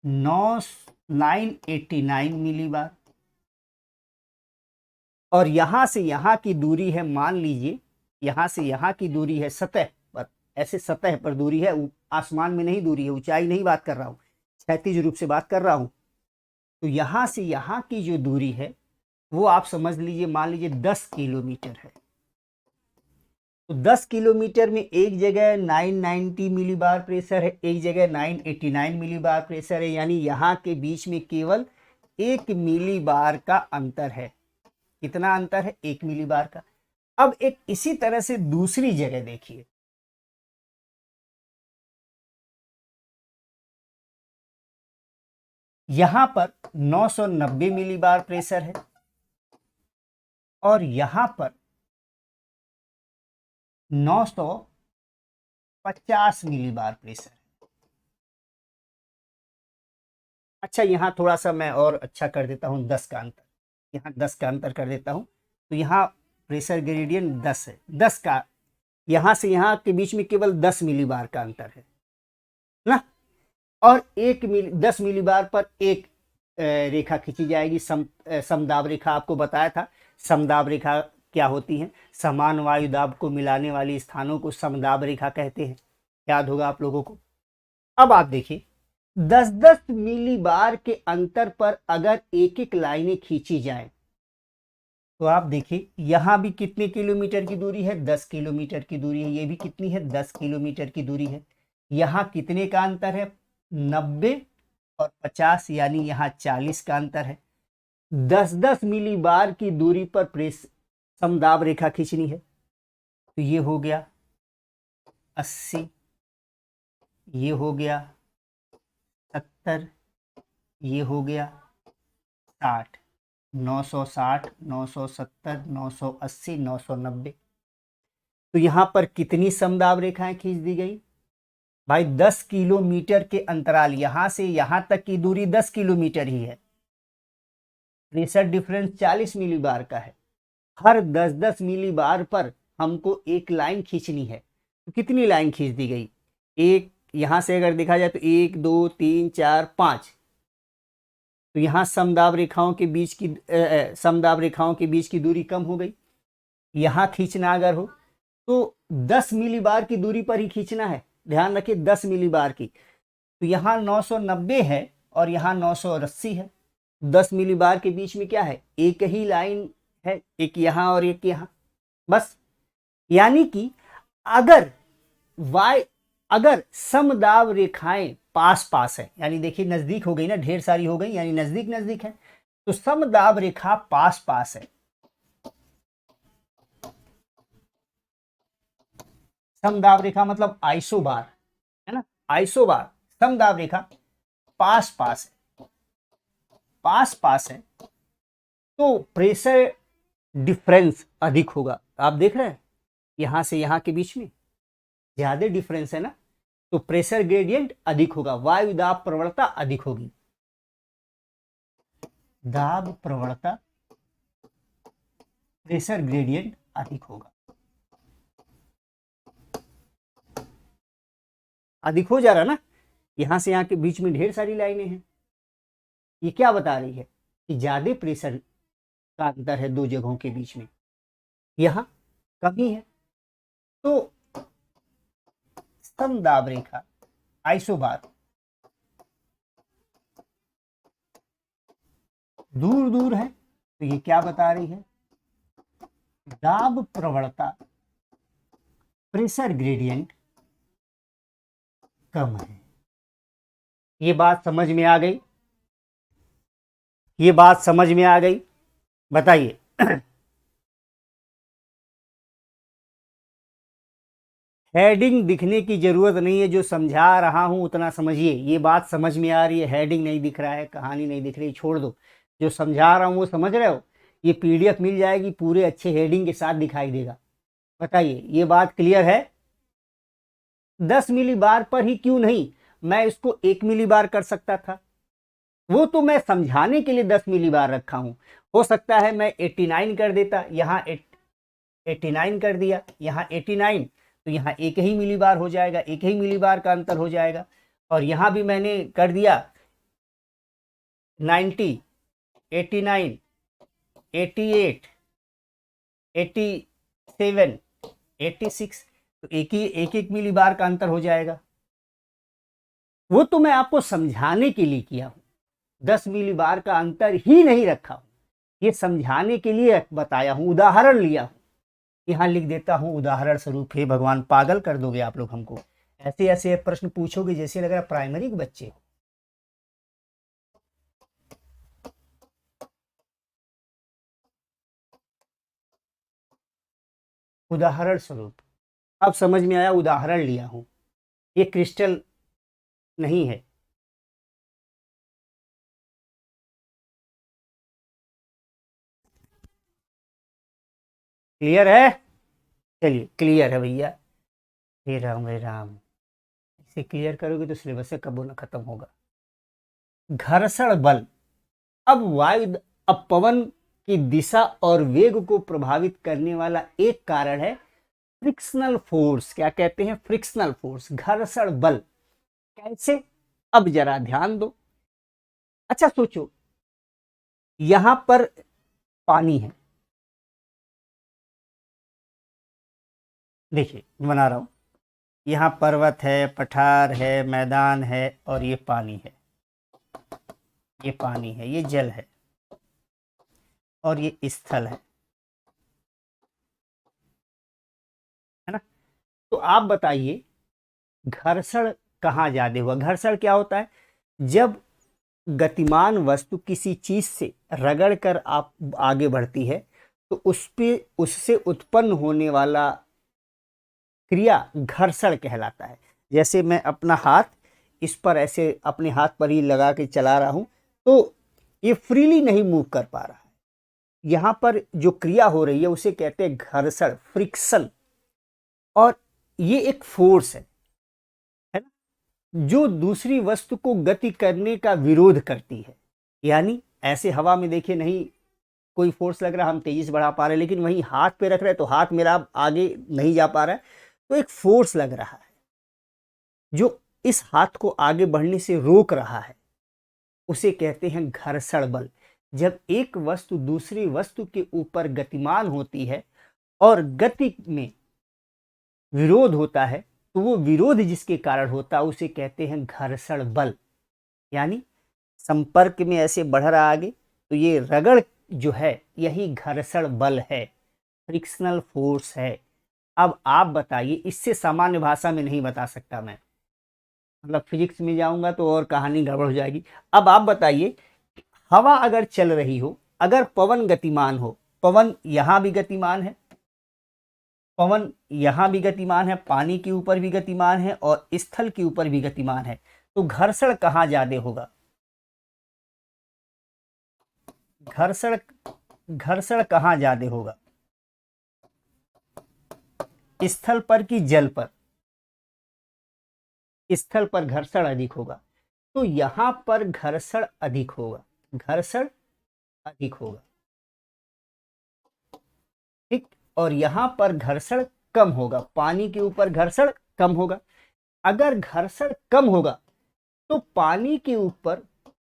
989 मिली बार और यहां से यहां की दूरी है, मान लीजिए यहां से यहां की दूरी है सतह पर, ऐसे सतह पर दूरी है, आसमान में नहीं दूरी है, ऊंचाई नहीं बात कर रहा हूं, क्षैतिज रूप से बात कर रहा हूं। तो यहां से यहां की जो दूरी है वो आप समझ लीजिए, मान लीजिए 10 किलोमीटर है। तो 10 किलोमीटर में एक जगह 990 मिली बार प्रेशर है, एक जगह 989 मिली बार प्रेशर है, यानी यहाँ के बीच में केवल 1 मिली बार का अंतर है। कितना अंतर है? 1 मिली बार का। अब एक इसी तरह से दूसरी जगह देखिए, यहां पर 990 मिली बार प्रेशर है और यहां पर 950 मिली बार प्रेशर है। अच्छा यहां थोड़ा सा मैं और अच्छा कर देता हूं, 10 का अंतर, यहां 10 का अंतर कर देता हूं। तो यहां प्रेशर ग्रेडियंट 10 है, 10 का, यहां से यहां के बीच में केवल 10 मिली बार का अंतर है ना। और 10 मिली बार पर एक रेखा खींची जाएगी, समदाब रेखा। आपको बताया था समदाब रेखा क्या होती है, समान वायु दाब को मिलाने वाली स्थानों को समदाब रेखा कहते हैं, याद होगा आप लोगों को। अब आप देखिए 10-10 मिली बार के अंतर पर अगर एक एक लाइनें खींची जाएं तो आप देखिए यहां भी कितने किलोमीटर की दूरी है, 10 किलोमीटर की दूरी है, ये भी कितनी है, 10 किलोमीटर की दूरी है। यहां कितने का अंतर है, 90 और 50, यानी यहां 40 का अंतर है। 10-10 मिली बार की दूरी पर प्रेस समदाब रेखा खींचनी है, तो ये हो गया 80, ये हो गया 70, ये हो गया 60, 960, 970, 980, 990। तो यहां पर कितनी समदाब रेखाएं खींच दी गई भाई, 10 किलोमीटर के अंतराल, यहां से यहां तक की दूरी 10 किलोमीटर ही है, प्रेशर डिफरेंस 40 मिली बार का है। हर 10-10 मिली बार पर हमको एक लाइन खींचनी है, तो कितनी लाइन खींच दी गई, एक, यहां से अगर देखा जाए तो 1 2 3 4 5, तो यहां समदाब रेखाओं के बीच की समदाब रेखाओं के बीच की दूरी कम हो गई। यहां खींचना अगर हो तो 10 मिली बार की दूरी पर ही खींचना है, ध्यान रखिए 10 मिली बार की। तो यहां 990 है और यहां 980 है, 10 मिली बार के बीच में क्या है, एक ही लाइन है, एक यहां और एक यहां, बस। यानी कि अगर अगर समदाब रेखाएं पास पास है, यानी देखिए नजदीक हो गई ना, ढेर सारी हो गई, यानी नजदीक नजदीक है, तो समदाब रेखा पास पास है, समदाब रेखा मतलब आइसोबार है ना, आइसोबार, समदाब रेखा पास पास है, पास पास है, तो प्रेशर डिफरेंस अधिक होगा। आप देख रहे हैं यहां से यहां के बीच में ज्यादा डिफरेंस है ना, तो प्रेशर ग्रेडियंट अधिक होगा, वायु दाब प्रवणता अधिक होगी, दाब प्रवणता प्रेशर ग्रेडियंट अधिक होगा। अधिक हो जा रहा ना, यहां से यहाँ के बीच में ढेर सारी लाइनें हैं। ये क्या बता रही है कि ज्यादा प्रेशर का अंतर है दो जगहों के बीच में, यहाँ कमी है। तो समदाब रेखा आइसोबार दूर दूर है, तो ये क्या बता रही है, दाब प्रवणता प्रेशर ग्रेडियंट कम है। ये बात समझ में आ गई? ये बात समझ में आ गई? बताइए। हेडिंग दिखने की जरूरत नहीं है, जो समझा रहा हूं उतना समझिए। ये बात समझ में आ रही है? हेडिंग नहीं दिख रहा है, कहानी नहीं दिख रही, छोड़ दो। जो समझा रहा हूं वो समझ रहे हो? ये पीडीएफ मिल जाएगी, पूरे अच्छे हेडिंग के साथ दिखाई देगा। बताइए, ये बात क्लियर है? 10 मिली बार पर ही क्यों नहीं, मैं इसको 1 मिली बार कर सकता था। वो तो मैं समझाने के लिए 10 मिली बार रखा हूं। हो सकता है मैं 89 कर देता, यहाँ 89 कर दिया, यहाँ 89, तो यहाँ 1 ही मिली बार हो जाएगा, 1 ही मिली बार का अंतर हो जाएगा। और यहाँ भी मैंने कर दिया 90, 89, 88, 87, 86, तो एक मिली बार का अंतर हो जाएगा। वो तो मैं आपको समझाने के लिए किया हूं, 10 मिली बार का अंतर ही नहीं रखा हूं, ये समझाने के लिए बताया हूं, उदाहरण लिया हूं। यहां लिख देता हूं उदाहरण स्वरूप। हे भगवान, पागल कर दोगे आप लोग हमको, ऐसे ऐसे प्रश्न पूछोगे जैसे लग रहा है प्राइमरी के बच्चे। उदाहरण स्वरूप, अब समझ में आया, उदाहरण लिया हूं, ये क्रिस्टल नहीं है। क्लियर है? चलिए, क्लियर है भैया। हे राम हे राम, इसे क्लियर करोगे तो सिलेबस से कब ना खत्म होगा। घर्षण बल, अब पवन की दिशा और वेग को प्रभावित करने वाला एक कारण है फ्रिक्शनल फोर्स। क्या कहते हैं? फ्रिक्शनल फोर्स, घर्षण बल। कैसे? अब जरा ध्यान दो। अच्छा सोचो, यहां पर पानी है, देखिए बना रहा हूं, यहां पर्वत है, पठार है, मैदान है, और ये पानी है, ये पानी है, ये जल है, और ये स्थल है ना? तो आप बताइए, घर्षण कहाँ ज्यादा हुआ? घर्षण क्या होता है? जब गतिमान वस्तु किसी चीज से रगड़ कर आप आगे बढ़ती है, तो उस पे उससे उत्पन्न होने वाला क्रिया घर्षण कहलाता है। जैसे मैं अपना हाथ इस पर ऐसे अपने हाथ पर ही लगा के चला रहा हूं, तो ये फ्रीली नहीं मूव कर पा रहा है। यहां पर जो क्रिया हो रही है उसे कहते हैं घर्षण, फ्रिक्शन। और ये एक फोर्स है ना, जो दूसरी वस्तु को गति करने का विरोध करती है। यानी ऐसे हवा में देखिए, नहीं कोई फोर्स लग रहा, हम तेजी से बढ़ा पा रहे हैं, लेकिन वहीं हाथ पे रख रहे हैं तो हाथ मेरा आगे नहीं जा पा रहा है, तो एक फोर्स लग रहा है जो इस हाथ को आगे बढ़ने से रोक रहा है, उसे कहते हैं घर्षण बल। जब एक वस्तु दूसरी वस्तु के ऊपर गतिमान होती है और गति में विरोध होता है, तो वो विरोध जिसके कारण होता है उसे कहते हैं घर्षण बल। यानी संपर्क में ऐसे बढ़ रहा आगे, तो ये रगड़ जो है यही घर्षण बल है, फ्रिक्शनल फोर्स है। अब आप बताइए, इससे सामान्य भाषा में नहीं बता सकता मैं, मतलब फिजिक्स में जाऊंगा तो और कहानी गड़बड़ हो जाएगी। अब आप बताइए, हवा अगर चल रही हो, अगर पवन गतिमान हो, पवन यहां भी गतिमान है, पवन यहां भी गतिमान है, पानी के ऊपर भी गतिमान है, और स्थल के ऊपर भी गतिमान है, तो घर्षण कहां ज्यादा होगा? घर्षण घर्षण कहां ज्यादा होगा? स्थल पर कि जल पर? स्थल पर घर्षण अधिक होगा, तो यहां पर घर्षण अधिक होगा, घर्षण अधिक होगा, ठीक। और यहां पर घर्षण कम होगा, पानी के ऊपर घर्षण कम होगा। अगर घर्षण कम होगा तो पानी के ऊपर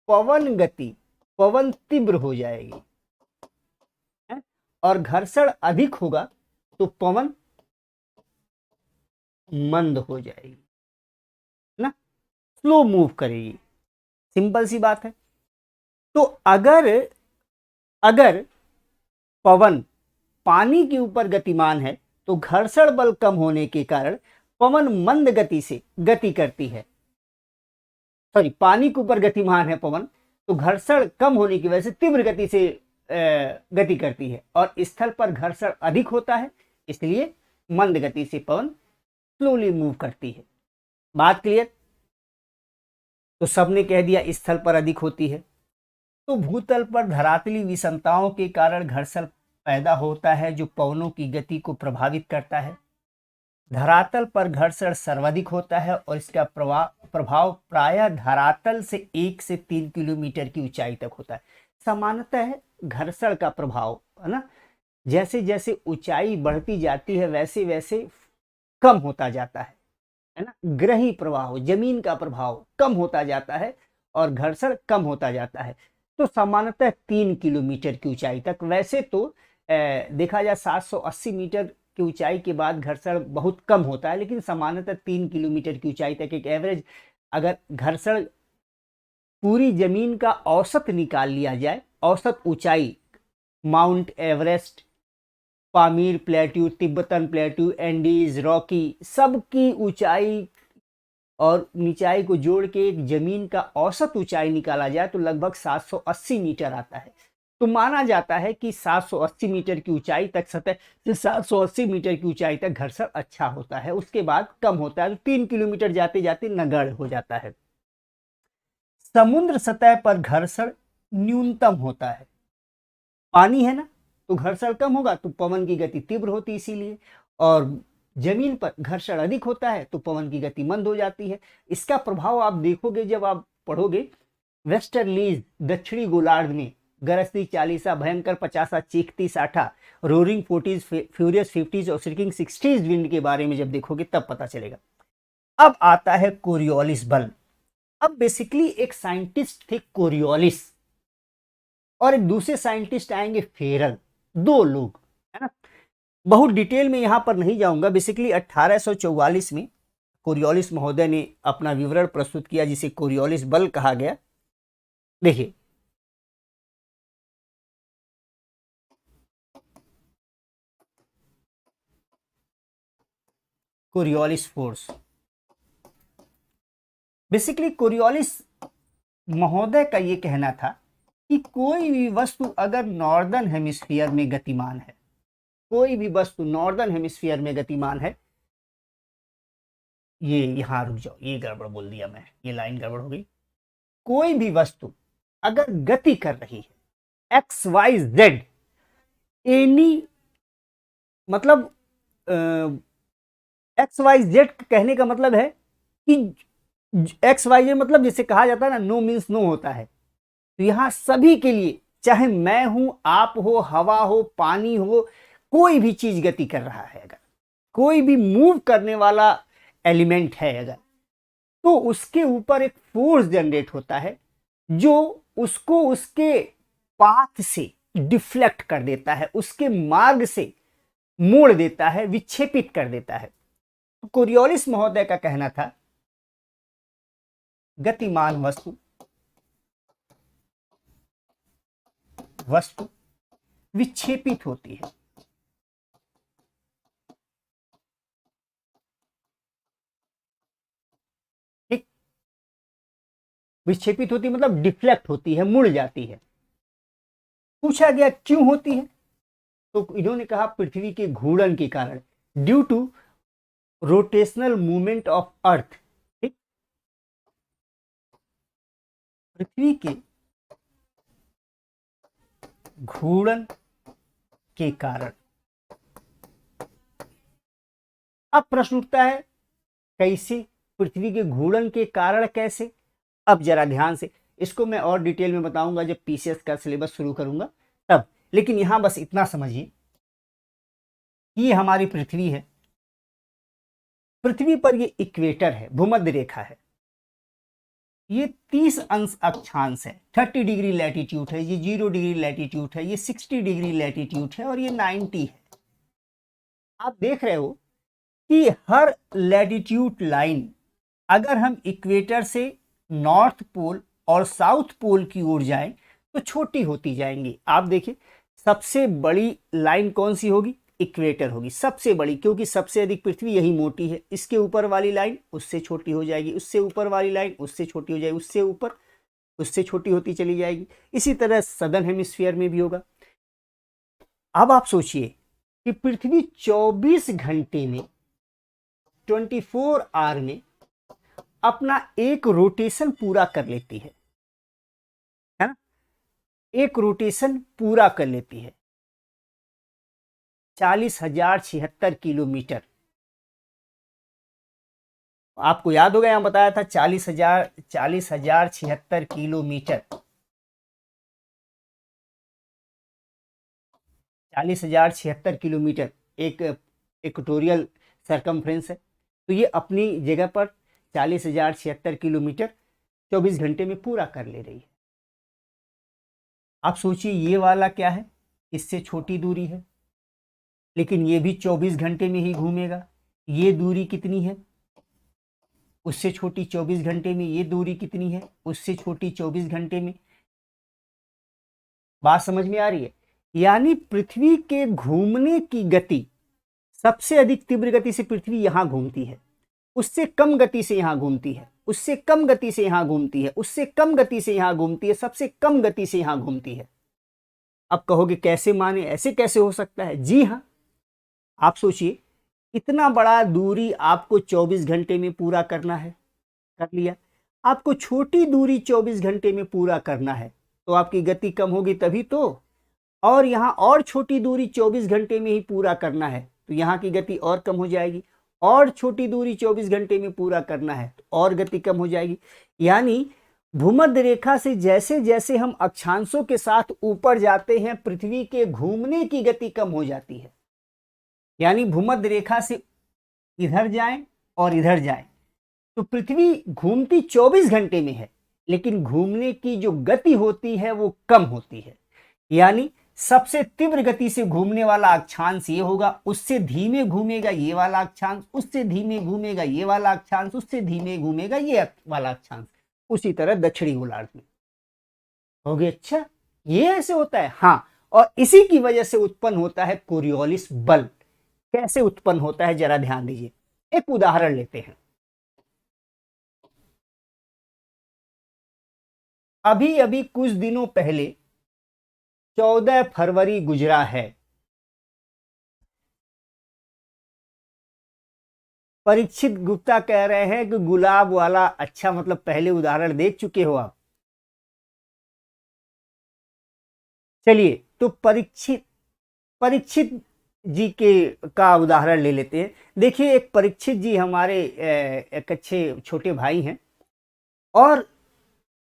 पवन गति, पवन तीव्र हो जाएगी, है? और घर्षण अधिक होगा तो पवन मंद हो जाएगी ना, स्लो मूव करेगी। सिंपल सी बात है। तो अगर अगर पवन पानी के ऊपर गतिमान है तो घर्षण बल कम होने के कारण पवन मंद गति से गति करती है। सॉरी, पानी के ऊपर गतिमान है पवन, तो घर्षण कम होने की वजह से तीव्र गति से गति करती है, और स्थल पर घर्षण अधिक होता है, इसलिए मंद गति से पवन स्लोली मूव करती है। बात क्लियर? तो सबने कह दिया स्थल पर अधिक होती है। तो भूतल पर धरातली विषमताओं के कारण घर्षण पैदा होता है जो पवनों की गति को प्रभावित करता है। धरातल पर घर्षण सर्वाधिक होता है और इसका प्रभाव प्रायः धरातल से 1 से 3 किलोमीटर की ऊंचाई तक होता है। सामान्यतः घर्षण का प्रभाव, है ना, जैसे जैसे ऊंचाई बढ़ती जाती है वैसे वैसे कम होता जाता है ना। ग्रही प्रवाह, जमीन का प्रभाव कम होता जाता है और घर्षण कम होता जाता है। तो सामान्यतः 3 किलोमीटर की ऊंचाई तक। वैसे तो देखा जाए 780 मीटर की ऊंचाई के बाद घर्षण बहुत कम होता है, लेकिन सामान्यतः 3 किलोमीटर की ऊंचाई तक एक एवरेज, अगर घर्षण पूरी जमीन का औसत निकाल लिया जाए, औसत ऊंचाई mount Everest, Pamir plateau, Tibetan plateau, Andes, Rocky, सबकी ऊंचाई और नीचाई को जोड़ के एक जमीन का औसत ऊंचाई निकाला जाए तो लगभग 780 मीटर आता है। तो माना जाता है कि 780 मीटर की ऊंचाई तक, सतह से 780 मीटर की ऊंचाई तक घर्षण अच्छा होता है, उसके बाद कम होता है, तो 3 किलोमीटर जाते जाते नगण्य हो जाता है। समुद्र सतह पर घर्षण न्यूनतम होता है। पानी है ना, तो घर्षण कम होगा तो पवन की गति तीव्र होती, इसीलिए। और जमीन पर घर्षण अधिक होता है तो पवन की गति मंद हो जाती है। इसका प्रभाव आप देखोगे जब आप पढ़ोगे। वेस्टर्लीज, दक्षिणी गोलार्ध में गरजती 40, भयंकर 50, चीखती 60, रोरिंग 40, फ्यूरियस 50 और श्रिकिंग 60 विंड के बारे में जब देखोगे तब पता चलेगा। अब आता है कोरियोलिस बल। अब बेसिकली एक साइंटिस्ट थे कोरियोलिस, और एक दूसरे साइंटिस्ट आएंगे फेरल, 2 लोग, है ना। बहुत डिटेल में यहां पर नहीं जाऊंगा। बेसिकली 1844 में कोरियोलिस महोदय ने अपना विवरण प्रस्तुत किया जिसे कोरियोलिस बल कहा गया। देखिए, कोरियोलिस फोर्स, बेसिकली कोरियोलिस महोदय का यह कहना था कि कोई भी वस्तु अगर नॉर्दर्न हेमिस्फीयर में गतिमान है, कोई भी वस्तु नॉर्दर्न हेमिस्फीयर में गतिमान है, ये यहां रुक जाओ, ये गड़बड़ बोल दिया मैं, ये लाइन गड़बड़ हो गई। कोई भी वस्तु अगर गति कर रही है एक्स वाई जेड, एनी, मतलब एक्स वाई जेड कहने का मतलब है कि एक्स वाई जेड मतलब जैसे कहा जाता है ना, नो मीन्स नो होता है। तो यहां सभी के लिए, चाहे मैं हूं, आप हो, हवा हो, पानी हो, कोई भी चीज गति कर रहा है, अगर कोई भी मूव करने वाला एलिमेंट है अगर, तो उसके ऊपर एक फोर्स जनरेट होता है जो उसको उसके पाथ से डिफ्लेक्ट कर देता है, उसके मार्ग से मोड़ देता है, विक्षेपित कर देता है। तो कोरियोलिस महोदय का कहना था गतिमान वस्तु विक्षेपित होती है। ठीक, विक्षेपित होती मतलब डिफ्लेक्ट होती है, मुड़ जाती है। पूछा गया क्यों होती है, तो इन्होंने कहा पृथ्वी के घूर्णन के कारण, due to rotational movement of earth. ठीक, पृथ्वी के घूर्णन के कारण। अब प्रश्न उठता है कैसे, पृथ्वी के घूर्णन के कारण कैसे। अब जरा ध्यान से, इसको मैं और डिटेल में बताऊंगा जब पीसीएस का सिलेबस शुरू करूंगा तब, लेकिन यहां बस इतना समझिए, ये हमारी पृथ्वी है, पृथ्वी पर ये इक्वेटर है, भूमध्य रेखा है, ये 30 अंश अक्षांश है, 30 डिग्री लैटिट्यूड है, ये 0 डिग्री लैटिट्यूड है, ये 60 डिग्री लैटिट्यूड है और ये 90 है। आप देख रहे हो कि हर लैटिट्यूड लाइन अगर हम इक्वेटर से नॉर्थ पोल और साउथ पोल की ओर जाएं तो छोटी होती जाएंगी। आप देखिए सबसे बड़ी लाइन कौन सी होगी, इक्वेटर होगी सबसे बड़ी, क्योंकि सबसे अधिक पृथ्वी यही मोटी है। इसके ऊपर वाली लाइन उससे छोटी हो जाएगी, उससे ऊपर वाली लाइन उससे छोटी हो जाएगी, उससे ऊपर उससे छोटी होती चली जाएगी। इसी तरह सदर्न हेमिस्फीयर में भी होगा। अब आप सोचिए कि पृथ्वी 24 घंटे में 24 आवर में अपना एक रोटेशन पूरा कर लेती है ना, एक रोटेशन पूरा कर लेती है 40,076 किलोमीटर। आपको याद होगा यहां बताया था 40,076 किलोमीटर, 40,076 किलोमीटर एक इक्वेटोरियल सरकमफ्रेंस है। तो ये अपनी जगह पर 40,076 किलोमीटर 24 घंटे में पूरा कर ले रही है। आप सोचिए ये वाला क्या है, इससे छोटी दूरी है, लेकिन ये भी 24 घंटे में ही घूमेगा। ये दूरी कितनी है, उससे छोटी 24 घंटे में। ये दूरी कितनी है, उससे छोटी 24 घंटे में। बात समझ में आ रही है? यानी पृथ्वी के घूमने की गति, सबसे अधिक तीव्र गति से पृथ्वी यहां घूमती है, उससे कम गति से यहां घूमती है, उससे कम गति से यहां घूमती है, उससे कम गति से यहां घूमती है, सबसे कम गति से यहां घूमती है। अब कहोगे कैसे माने, ऐसे कैसे हो सकता है? जी हां, आप सोचिए इतना बड़ा दूरी आपको 24 घंटे में पूरा करना है, कर लिया। आपको छोटी दूरी 24 घंटे में पूरा करना है तो आपकी गति कम होगी तभी तो, और यहां और छोटी दूरी 24 घंटे में ही पूरा करना है तो यहां की गति और कम हो जाएगी, और छोटी दूरी 24 घंटे में पूरा करना है तो और गति कम हो जाएगी। यानी भूमध्य रेखा से जैसे जैसे हम अक्षांशों के साथ ऊपर जाते हैं पृथ्वी के घूमने की गति कम हो जाती है। यानी भूमध्य रेखा से इधर जाएं और इधर जाएं तो पृथ्वी घूमती 24 घंटे में है, लेकिन घूमने की जो गति होती है वो कम होती है। यानी सबसे तीव्र गति से घूमने वाला अक्षांश ये होगा, उससे धीमे घूमेगा ये वाला अक्षांश, उससे धीमे घूमेगा ये वाला अक्षांश, उससे धीमे घूमेगा ये वाला अक्षांश। उसी तरह दक्षिणी गोलार्ध में हो गया। अच्छा ये ऐसे होता है? हाँ, और इसी की वजह से उत्पन्न होता है कोरियोलिस बल। कैसे उत्पन्न होता है जरा ध्यान दीजिए, एक उदाहरण लेते हैं। अभी अभी कुछ दिनों पहले 14 फरवरी गुजरा है। परीक्षित गुप्ता कह रहे हैं कि गुलाब वाला अच्छा, मतलब पहले उदाहरण देख चुके हो आप। चलिए तो परीक्षित जी के का उदाहरण ले लेते हैं। देखिए एक परीक्षित जी हमारे एक अच्छे छोटे भाई हैं और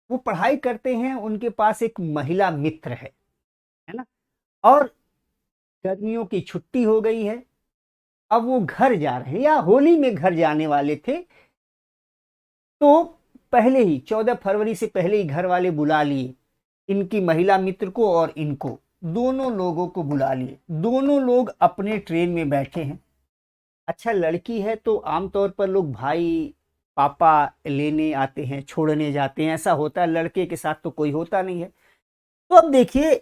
वो पढ़ाई करते हैं, उनके पास एक महिला मित्र है ना, और गर्मियों की छुट्टी हो गई है। अब वो घर जा रहे हैं या होली में घर जाने वाले थे, तो पहले ही 14 फरवरी से पहले ही घर वाले बुला लिए इनकी महिला मित्र को और इनको, दोनों लोगों को बुला लिए। दोनों लोग अपने ट्रेन में बैठे हैं। अच्छा लड़की है तो आमतौर पर लोग भाई पापा लेने आते हैं, छोड़ने जाते हैं, ऐसा होता है। लड़के के साथ तो कोई होता नहीं है। तो अब देखिए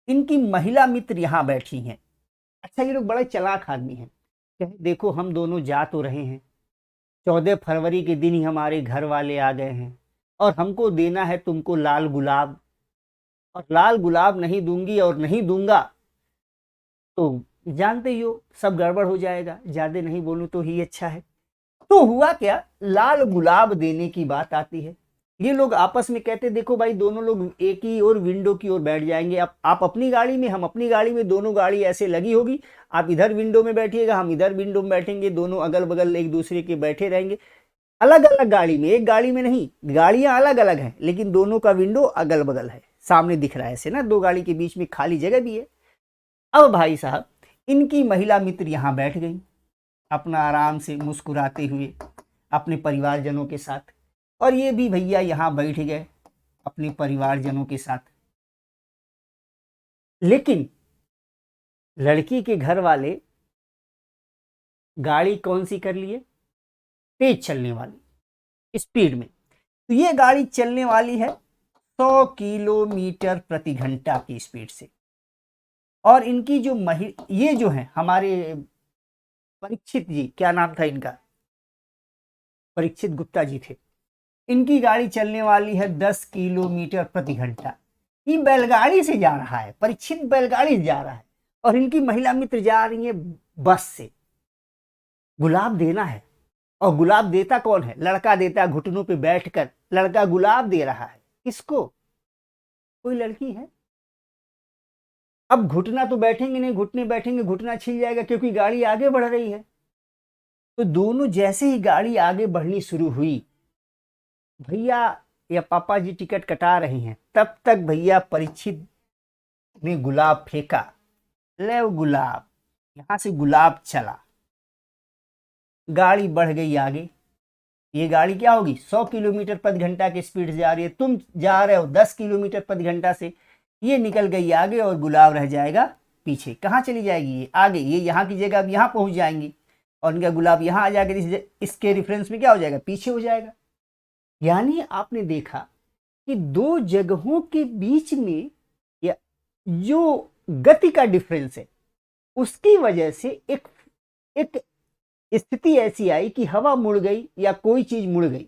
इनकी महिला मित्र यहाँ बैठी हैं। अच्छा ये लोग बड़े चालाक आदमी हैं। देखो हम दोनों जा तो रहे हैं, 14 फरवरी के दिन ही हमारे घर वाले आ गए हैं और हमको देना है तुमको लाल गुलाब, और लाल गुलाब नहीं दूंगी और नहीं दूंगा तो जानते ही हो सब गड़बड़ हो जाएगा। ज्यादा नहीं बोलूं तो ही अच्छा है। तो हुआ क्या, लाल गुलाब देने की बात आती है। ये लोग आपस में कहते देखो भाई दोनों लोग एक ही और विंडो की ओर बैठ जाएंगे। आप अपनी गाड़ी में, हम अपनी गाड़ी में, दोनों गाड़ी ऐसे लगी होगी। आप इधर विंडो में बैठिएगा, हम इधर विंडो में बैठेंगे, दोनों अगल बगल एक दूसरे के बैठे रहेंगे। अलग अलग गाड़ी में, एक गाड़ी में नहीं, गाड़ियां अलग अलग हैं लेकिन दोनों का विंडो अगल बगल है, सामने दिख रहा है ऐसे ना, दो गाड़ी के बीच में खाली जगह भी है। अब भाई साहब इनकी महिला मित्र यहां बैठ गई अपना आराम से मुस्कुराते हुए अपने परिवारजनों के साथ, और ये भी भैया यहाँ बैठ गए अपने परिवारजनों के साथ। लेकिन लड़की के घर वाले गाड़ी कौन सी कर लिए, तेज चलने वाली, स्पीड में। तो ये गाड़ी चलने वाली है 100 किलोमीटर प्रति घंटा की स्पीड से। और इनकी जो ये जो है हमारे परीक्षित जी, क्या नाम था इनका, परीक्षित गुप्ता जी थे, इनकी गाड़ी चलने वाली है 10 किलोमीटर प्रति घंटा। ये बैलगाड़ी से जा रहा है, परीक्षित बैलगाड़ी से जा रहा है, और इनकी महिला मित्र जा रही है बस से। गुलाब देना है, और गुलाब देता कौन है, लड़का देता है, घुटनों पे बैठकर लड़का गुलाब दे रहा है। किसको, कोई लड़की है। अब घुटना तो बैठेंगे नहीं, घुटने बैठेंगे घुटना छिल जाएगा, क्योंकि गाड़ी आगे बढ़ रही है। तो दोनों जैसे ही गाड़ी आगे बढ़नी शुरू हुई, भैया या पापा जी टिकट कटा रहे हैं, तब तक भैया परीक्षित ने गुलाब फेंका, ले गुलाब, यहां से गुलाब चला, गाड़ी बढ़ गई आगे। ये गाड़ी क्या होगी, 100 किलोमीटर प्रति घंटा की स्पीड से जा रही है, तुम जा रहे हो 10 किलोमीटर प्रति घंटा से। ये निकल गई आगे और गुलाब रह जाएगा पीछे। कहाँ चली जाएगी, ये आगे, ये यहाँ की जगह अब यहाँ पहुंच जाएंगी, और इनका गुलाब यहाँ आ जाएगा, इसके रेफरेंस में क्या हो जाएगा, पीछे हो जाएगा। यानी आपने देखा कि दो जगहों के बीच में या जो गति का डिफरेंस है, उसकी वजह से एक स्थिति ऐसी आई कि हवा मुड़ गई या कोई चीज मुड़ गई।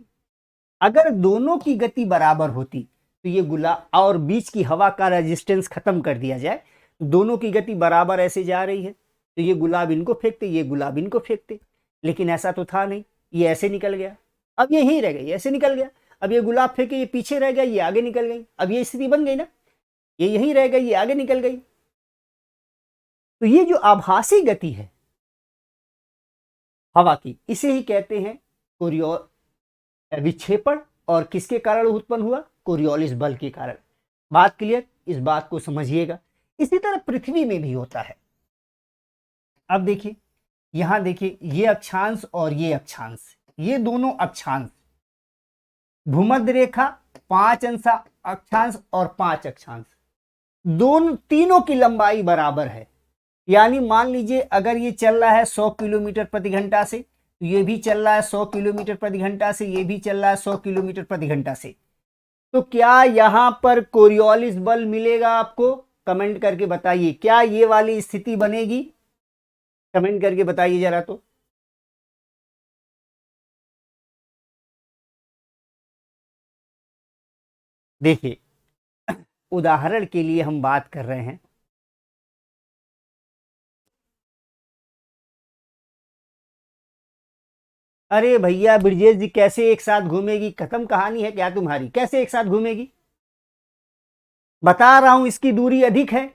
अगर दोनों की गति बराबर होती तो ये गुलाब, और बीच की हवा का रेजिस्टेंस खत्म कर दिया जाए, दोनों की गति बराबर ऐसे जा रही है, तो ये गुलाब इनको फेंकते, ये गुलाब इनको फेंकते। लेकिन ऐसा तो था नहीं, ये ऐसे निकल गया, अब ये यहीं रह गई, ऐसे निकल गया। अब ये गुलाब फेंके, ये पीछे रह गया, ये आगे निकल गई। अब ये स्थिति बन गई ना, ये यहीं रह गई, ये आगे निकल गई। तो ये जो आभासी गति है हवा की, इसे ही कहते हैं विक्षेपण। और किसके कारण उत्पन्न हुआ, कोरियोलिस बल के कारण। बात क्लियर, इस बात को समझिएगा। इसी तरह पृथ्वी में भी होता है। अब देखिए, यहां देखिए, ये अक्षांश और ये अक्षांश, ये दोनों अक्षांश, भूमध्य रेखा 5 अंश अक्षांश और 5 अक्षांश, दोनों तीनों की लंबाई बराबर है। यानी मान लीजिए अगर ये चल रहा है 100 किलोमीटर प्रति घंटा से, तो ये भी चल रहा है 100 किलोमीटर प्रति घंटा से, ये भी चल रहा है 100 किलोमीटर प्रति घंटा से, तो क्या यहां पर कोरियोलिस बल मिलेगा आपको? कमेंट करके बताइए, क्या ये वाली स्थिति बनेगी? कमेंट करके बताइए जरा। तो देखिए, उदाहरण के लिए हम बात कर रहे हैं, अरे भैया ब्रिजेश जी कैसे एक साथ घूमेगी, खत्म कहानी है क्या तुम्हारी, कैसे एक साथ घूमेगी? बता रहा हूं, इसकी दूरी अधिक है।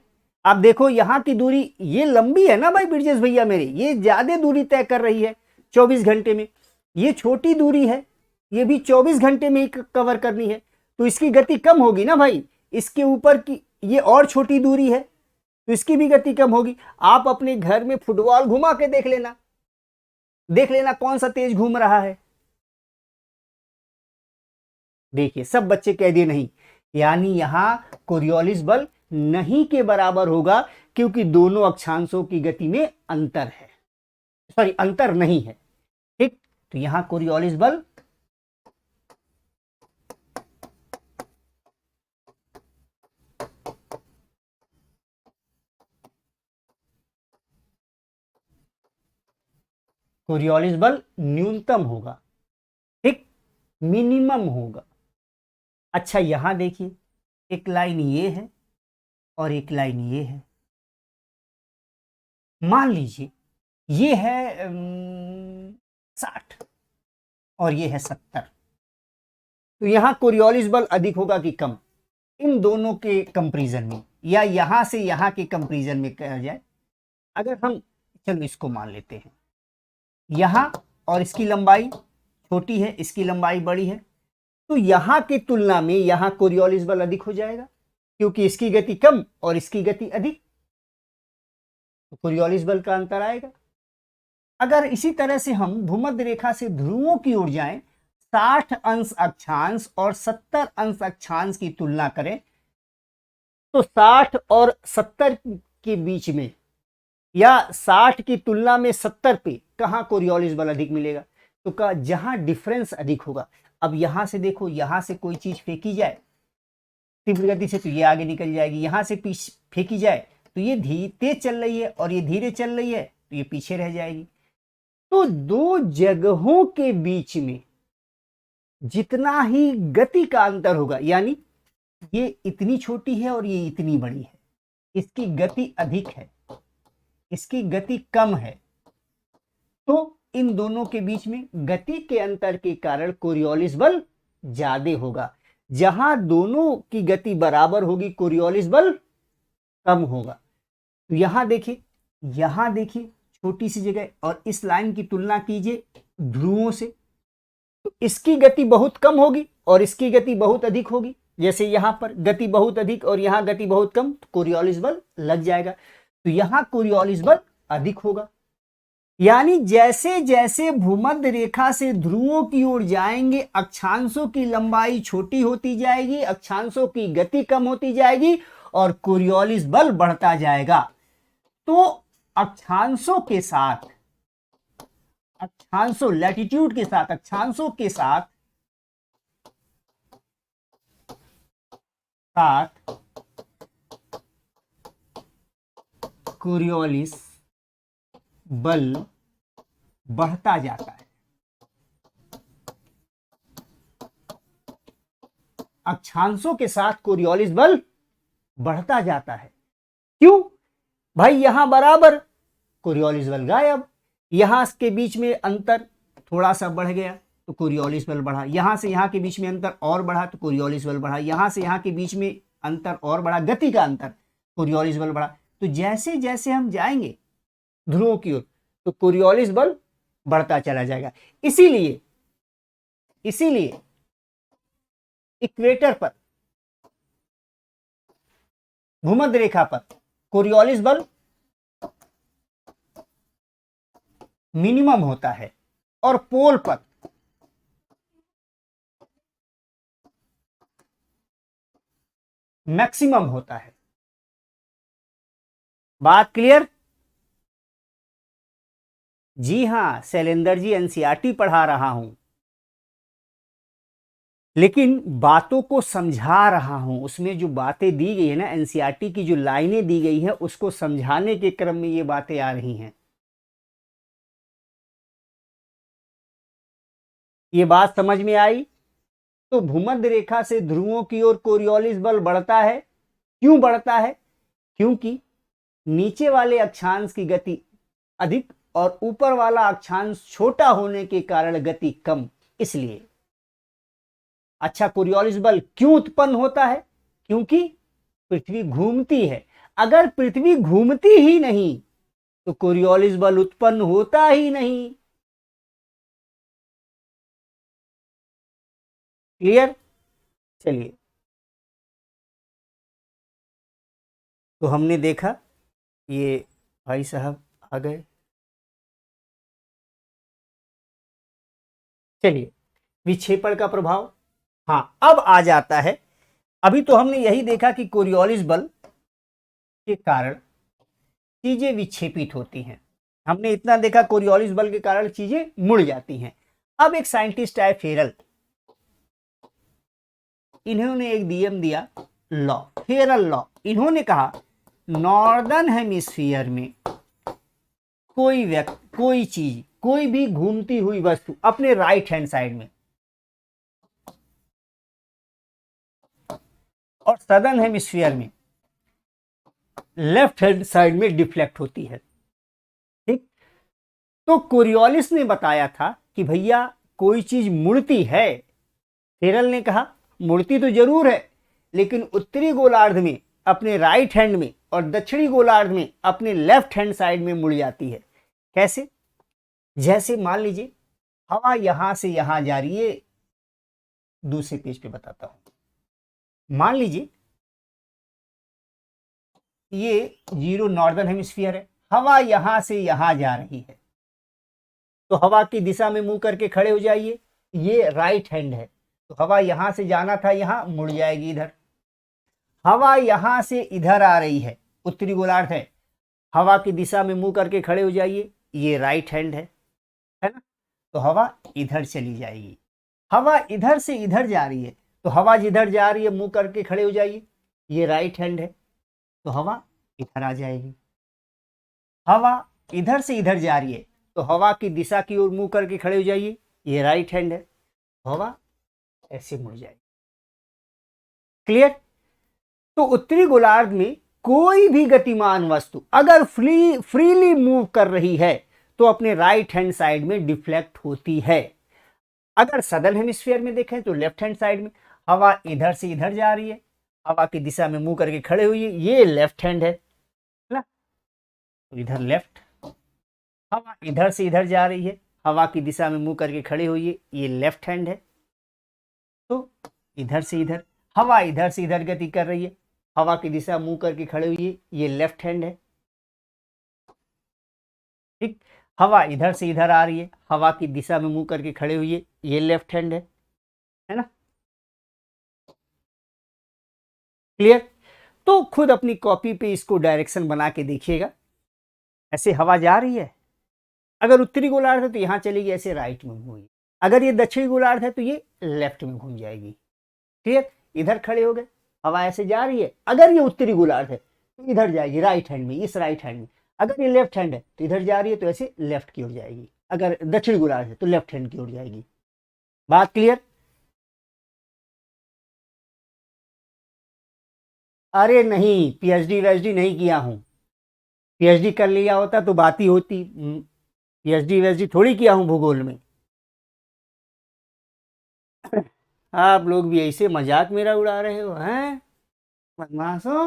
आप देखो यहां की दूरी ये लंबी है ना भाई ब्रिजेश भैया मेरे, ये ज्यादा दूरी तय कर रही है 24 घंटे में। ये छोटी दूरी है, ये भी 24 घंटे में ही कवर करनी है, तो इसकी गति कम होगी ना भाई। इसके ऊपर की ये और छोटी दूरी है, तो इसकी भी गति कम होगी। आप अपने घर में फुटबॉल घुमा के देख लेना, देख लेना कौन सा तेज घूम रहा है। देखिए सब बच्चे कह दिए नहीं, यानी यहां कोरियोलिस बल नहीं के बराबर होगा, क्योंकि दोनों अक्षांशों की गति में अंतर है, सॉरी अंतर नहीं है। ठीक, तो यहां कोरियोलिस बल न्यूनतम होगा, ठीक, मिनिमम होगा। अच्छा यहां देखिए, एक लाइन ये है और एक लाइन ये है। मान लीजिए ये है 60 और ये है 70, तो यहां कोरियोलिस बल अधिक होगा कि कम? इन दोनों के कंपैरिजन में, या यहां से यहां के कंपैरिजन में कहा जाए, अगर हम चलो इसको मान लेते हैं, यहां और इसकी लंबाई छोटी है, इसकी लंबाई बड़ी है, तो यहां की तुलना में यहां कोरियोलिस बल अधिक हो जाएगा, क्योंकि इसकी गति कम और इसकी गति अधिक, तो कोरियोलिस बल का अंतर आएगा। अगर इसी तरह से हम भूमध्य रेखा से ध्रुवों की ओर जाएं, 60 अंश अक्षांश और 70 अंश अक्षांश की तुलना करें, तो 60 और 70 के बीच में या 60 की तुलना में 70 पे कहां कोरियोलिस बल अधिक मिलेगा? तो का जहां डिफरेंस अधिक होगा। अब यहां से देखो, यहां से कोई चीज फेंकी जाए तीव्र गति से तो ये आगे निकल जाएगी, यहां से फेंकी जाए तो ये तेज चल रही है और ये धीरे चल रही है तो ये पीछे रह जाएगी। तो दो जगहों के बीच में जितना ही गति का अंतर होगा, यानी ये इतनी छोटी है और ये इतनी बड़ी है, इसकी गति अधिक है, इसकी गति कम है, तो इन दोनों के बीच में गति के अंतर के कारण कोरियोलिस बल ज्यादा होगा। जहां दोनों की गति बराबर होगी कोरियोलिस बल कम होगा। तो यहां देखिए छोटी सी जगह और इस लाइन की तुलना कीजिए ध्रुवों से, तो इसकी गति बहुत कम होगी और इसकी गति बहुत अधिक होगी। जैसे यहां पर गति बहुत अधिक और यहां गति बहुत कम, तो कोरियोलिस बल लग जाएगा, तो यहां कोरियोलिस बल अधिक होगा। यानी जैसे जैसे भूमध्य रेखा से ध्रुवों की ओर जाएंगे, अक्षांशों की लंबाई छोटी होती जाएगी, अक्षांशों की गति कम होती जाएगी और कोरियोलिस बल बढ़ता जाएगा। तो अक्षांशों लैटिट्यूड के साथ अक्षांशों के साथ कोरियोलिस बल बढ़ता जाता है। अक्षांशों के साथ कोरियोलिस बल बढ़ता जाता है। क्यों भाई? यहां बराबर, कोरियोलिस बल गायब। यहां के बीच में अंतर थोड़ा सा बढ़ गया तो कोरियोलिस बल बढ़ा, यहां से यहां के बीच में अंतर और बढ़ा तो कोरियोलिस बल बढ़ा, यहां से यहां के बीच में अंतर और बढ़ा, गति का अंतर, कोरियोलिस बल बढ़ा। तो जैसे जैसे हम जाएंगे ध्रुवों की ओर तो कोरियोलिस बल बढ़ता चला जाएगा। इसीलिए इक्वेटर पर, भूमध्य रेखा पर कोरियोलिस बल मिनिमम होता है और पोल पर मैक्सिमम होता है। बात क्लियर? जी हां, शैलेंद्र जी, एनसीईआरटी पढ़ा रहा हूं, लेकिन बातों को समझा रहा हूं। उसमें जो बातें दी गई है ना, एनसीईआरटी की जो लाइनें दी गई हैं, उसको समझाने के क्रम में ये बातें आ रही हैं। ये बात समझ में आई? तो भूमध्य रेखा से ध्रुवों की ओर कोरियोलिस बल बढ़ता है। क्यों बढ़ता है? क्योंकि नीचे वाले अक्षांश की गति अधिक और ऊपर वाला अक्षांश छोटा होने के कारण गति कम, इसलिए। अच्छा, कोरियोलिस बल क्यों उत्पन्न होता है? क्योंकि पृथ्वी घूमती है। अगर पृथ्वी घूमती ही नहीं तो कोरियोलिस बल उत्पन्न होता ही नहीं। क्लियर? चलिए, तो हमने देखा ये भाई साहब आ गए। चलिए, विक्षेपण का प्रभाव, हाँ अब आ जाता है। अभी तो हमने यही देखा कि कोरियोलिस बल के कारण चीजें विक्षेपित होती हैं। हमने इतना देखा कोरियोलिस बल के कारण चीजें मुड़ जाती हैं। अब एक साइंटिस्ट आए फेरल, इन्होंने एक नियम दिया, लॉ, फेरल लॉ। इन्होंने कहा नॉर्दर्न हेमिस्फीयर में कोई व्यक्ति, कोई चीज, कोई भी घूमती हुई वस्तु अपने राइट हैंड साइड में और सदर्न हेमिस्फीयर में लेफ्ट हैंड साइड में डिफ्लेक्ट होती है। ठीक, तो कोरियोलिस ने बताया था कि भैया कोई चीज मुड़ती है। फेरल ने कहा मुड़ती तो जरूर है, लेकिन उत्तरी गोलार्ध में अपने राइट हैंड में और दक्षिणी गोलार्ध में अपने लेफ्ट हैंड साइड में मुड़ जाती है। कैसे? जैसे मान लीजिए हवा यहां से यहां जा रही है, दूसरे पेज पे बताता हूं। मान लीजिए ये 0 नॉर्दर्न हेमिस्फीयर है, हवा यहां से यहां जा रही है, तो हवा की दिशा में मुंह करके खड़े हो जाइए, ये राइट हैंड है। तो हवा यहां से जाना था, यहां मुड़ जाएगी इधर। हवा यहां से इधर आ रही है, उत्तरी गोलार्ध है, हवा की दिशा में मुंह करके खड़े हो जाइए, ये राइट हैंड है ना। तो हवा इधर चली जाएगी। हवा इधर से इधर जा रही है, तो हवा जिधर जा रही है मुंह करके खड़े हो जाइए, ये राइट हैंड है, तो हवा इधर आ जाएगी। हवा इधर से इधर जा रही है, तो हवा की दिशा की ओर मुंह करके खड़े हो जाइए, ये राइट हैंड है, हवा ऐसे मुड़ जाएगी। क्लियर। तो उत्तरी गोलार्ध में कोई भी गतिमान वस्तु अगर फ्रीली मूव कर रही है तो अपने राइट हैंड साइड में डिफ्लेक्ट होती है। अगर सदर्न हेमिस्फीयर में देखें तो लेफ्ट हैंड साइड में हवा इधर से इधर जा रही है, हवा की दिशा में मुंह करके खड़े हुई है, ये लेफ्ट हैंड है ना, तो इधर लेफ्ट। हवा इधर से इधर जा रही है, हवा की दिशा में मुंह करके खड़े हुई है, ये लेफ्ट हैंड है। तो इधर से इधर, हवा इधर से इधर गति कर रही है, हवा की दिशा मुंह करके खड़े हुई है, ये लेफ्ट हैंड है। ठीक। हवा इधर से इधर आ रही है, हवा की दिशा में मुंह करके खड़े हुई है, ये लेफ्ट हैंड है ना। क्लियर। तो खुद अपनी कॉपी पे इसको डायरेक्शन बना के देखिएगा। ऐसे हवा जा रही है, अगर उत्तरी गोलार्ध है तो यहां चलेगी, ऐसे राइट में घूमेगी। अगर ये दक्षिणी गोलार्ध है तो ये लेफ्ट में घूम जाएगी। क्लियर। इधर खड़े हो गए, हवा ऐसे जा रही है, अगर ये उत्तरी गोलार्ध है तो इधर जाएगी राइट हैंड में, इस राइट हैंड में। अगर ये लेफ्ट हैंड है तो इधर जा रही है, तो ऐसे लेफ्ट की ओर जाएगी। अगर दक्षिण गोलार्ध है तो लेफ्ट हैंड की ओर जाएगी। बात क्लियर। अरे नहीं, पीएचडी वेचडी नहीं किया हूं। पीएचडी कर लिया होता तो बात ही होती। पीएचडी वेचडी थोड़ी किया हूं भूगोल में। आप लोग भी ऐसे मजाक मेरा उड़ा रहे हो हैं, बदमाशो,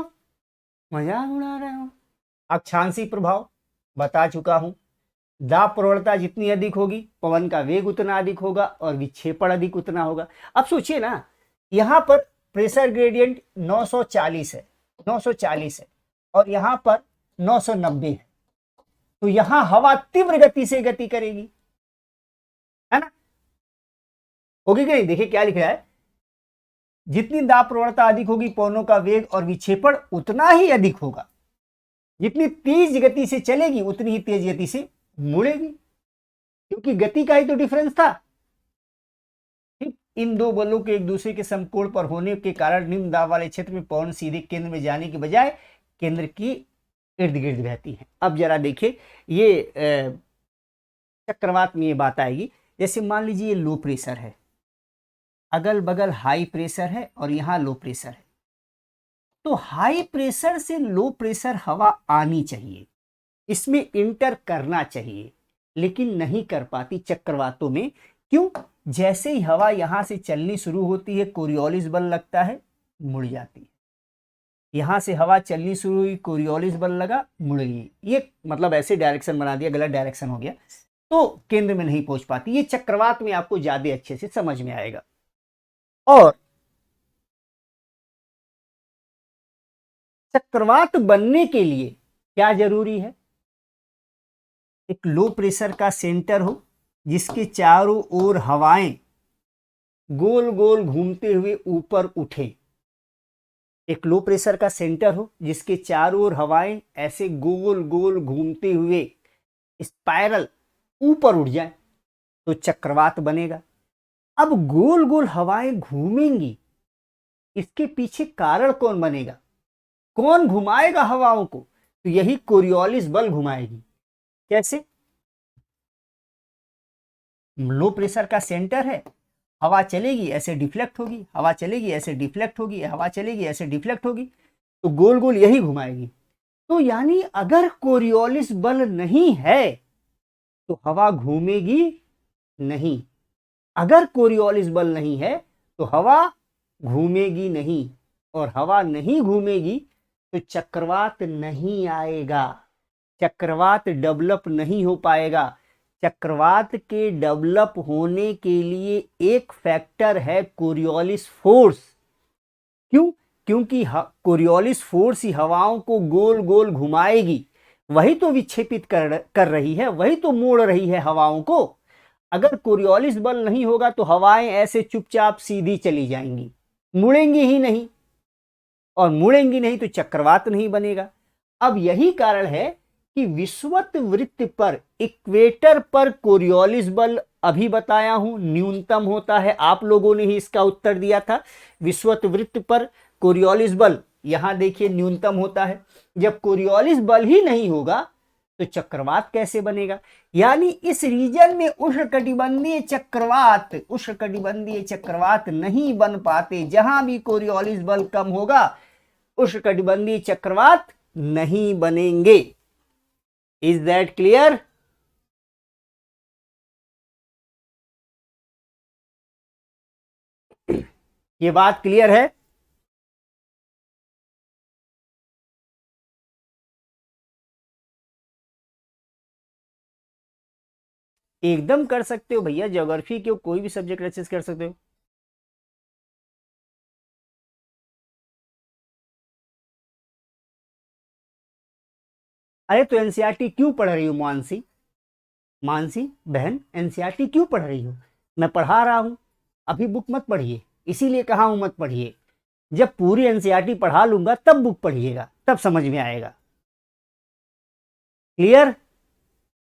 मजाक उड़ा रहे हो। अक्षांशी प्रभाव बता चुका हूं, दाब प्रवणता जितनी अधिक होगी पवन का वेग उतना अधिक होगा और विक्षेपण अधिक उतना होगा। अब सोचिए ना, यहां पर प्रेशर ग्रेडियंट 940 है, 940 है, और यहां पर 990 है, तो यहां हवा तीव्र गति से गति करेगी, है ना। होगी कि नहीं। देखिए क्या लिख रहा है, जितनी दाब प्रवणता अधिक होगी पवनों का वेग और विक्षेपण उतना ही अधिक होगा। जितनी तेज गति से चलेगी उतनी ही तेज गति से मुड़ेगी, क्योंकि गति का ही तो डिफरेंस था। ठीक। इन दो बलों के एक दूसरे के समकोण पर होने के कारण निम्न दाब वाले क्षेत्र में पवन सीधे केंद्र में जाने के बजाय केंद्र की इर्द गिर्द बहती है। अब जरा देखिए, ये चक्रवात में ये बात आएगी। जैसे मान लीजिए ये लो प्रेशर है, अगल बगल हाई प्रेशर है और यहां लो प्रेशर है, तो हाई प्रेशर से लो प्रेशर हवा आनी चाहिए, इसमें इंटर करना चाहिए, लेकिन नहीं कर पाती चक्रवातों में। क्यों? जैसे ही हवा यहां से चलनी शुरू होती है कोरियोलिस बल लगता है, मुड़ जाती है। यहां से हवा चलनी शुरू हुई, कोरियोलिस बल लगा, मुड़ गई। ये मतलब ऐसे डायरेक्शन बना दिया, गलत डायरेक्शन हो गया, तो केंद्र में नहीं पहुंच पाती। ये चक्रवात में आपको ज्यादा अच्छे से समझ में आएगा। और चक्रवात बनने के लिए क्या जरूरी है? एक लो प्रेशर का सेंटर हो जिसके चारों ओर हवाएं गोल गोल घूमते हुए ऊपर उठे। एक लो प्रेशर का सेंटर हो जिसके चारों ओर हवाएं ऐसे गोल गोल घूमते हुए स्पाइरल ऊपर उठ जाए, तो चक्रवात बनेगा। अब गोल गोल हवाएं घूमेंगी, इसके पीछे कारण कौन बनेगा? कौन घुमाएगा हवाओं को? तो यही कोरियोलिस बल घुमाएगी। कैसे? लो प्रेशर का सेंटर है, हवा चलेगी ऐसे डिफ्लेक्ट होगी, हवा चलेगी ऐसे डिफ्लेक्ट होगी, हवा चलेगी ऐसे डिफ्लेक्ट होगी, तो गोल गोल यही घुमाएगी। तो यानी अगर कोरियोलिस बल नहीं है तो हवा घूमेगी नहीं। अगर कोरियोलिस बल नहीं है तो हवा घूमेगी नहीं, और हवा नहीं घूमेगी तो चक्रवात नहीं आएगा, चक्रवात डेवलप नहीं हो पाएगा। चक्रवात के डेवलप होने के लिए एक फैक्टर है कोरियोलिस फोर्स। क्यों? क्योंकि कोरियोलिस फोर्स ही हवाओं को गोल गोल घुमाएगी। वही तो विक्षेपित कर रही है, वही तो मोड़ रही है हवाओं को। अगर कोरियोलिस बल नहीं होगा तो हवाएं ऐसे चुपचाप सीधी चली जाएंगी, मुड़ेंगी ही नहीं, और मुड़ेंगी नहीं तो चक्रवात नहीं बनेगा। अब यही कारण है कि विषुवत वृत्त पर, इक्वेटर पर कोरियोलिस बल अभी बताया हूं न्यूनतम होता है। आप लोगों ने ही इसका उत्तर दिया था। विषुवत वृत्त पर कोरियोलिस बल यहां देखिए न्यूनतम होता है। जब कोरियोलिस बल ही नहीं होगा तो चक्रवात कैसे बनेगा? यानी इस रीजन में उष्णकटिबंधीय चक्रवात नहीं बन पाते। जहां भी कोरियोलिस बल कम होगा उष्णकटिबंधीय चक्रवात नहीं बनेंगे। Is that clear? ये बात क्लियर है? एकदम कर सकते हो भैया, ज्योग्राफी के कोई भी सब्जेक्ट अच्छे से कर सकते हो। अरे तो एनसीईआरटी क्यों पढ़ रही हो मानसी? मानसी बहन, एनसीईआरटी क्यों पढ़ रही हो? मैं पढ़ा रहा हूं, अभी बुक मत पढ़िए। इसीलिए कहा हूं मत पढ़िए। जब पूरी एनसीईआरटी पढ़ा लूंगा तब बुक पढ़िएगा, तब समझ में आएगा। क्लियर?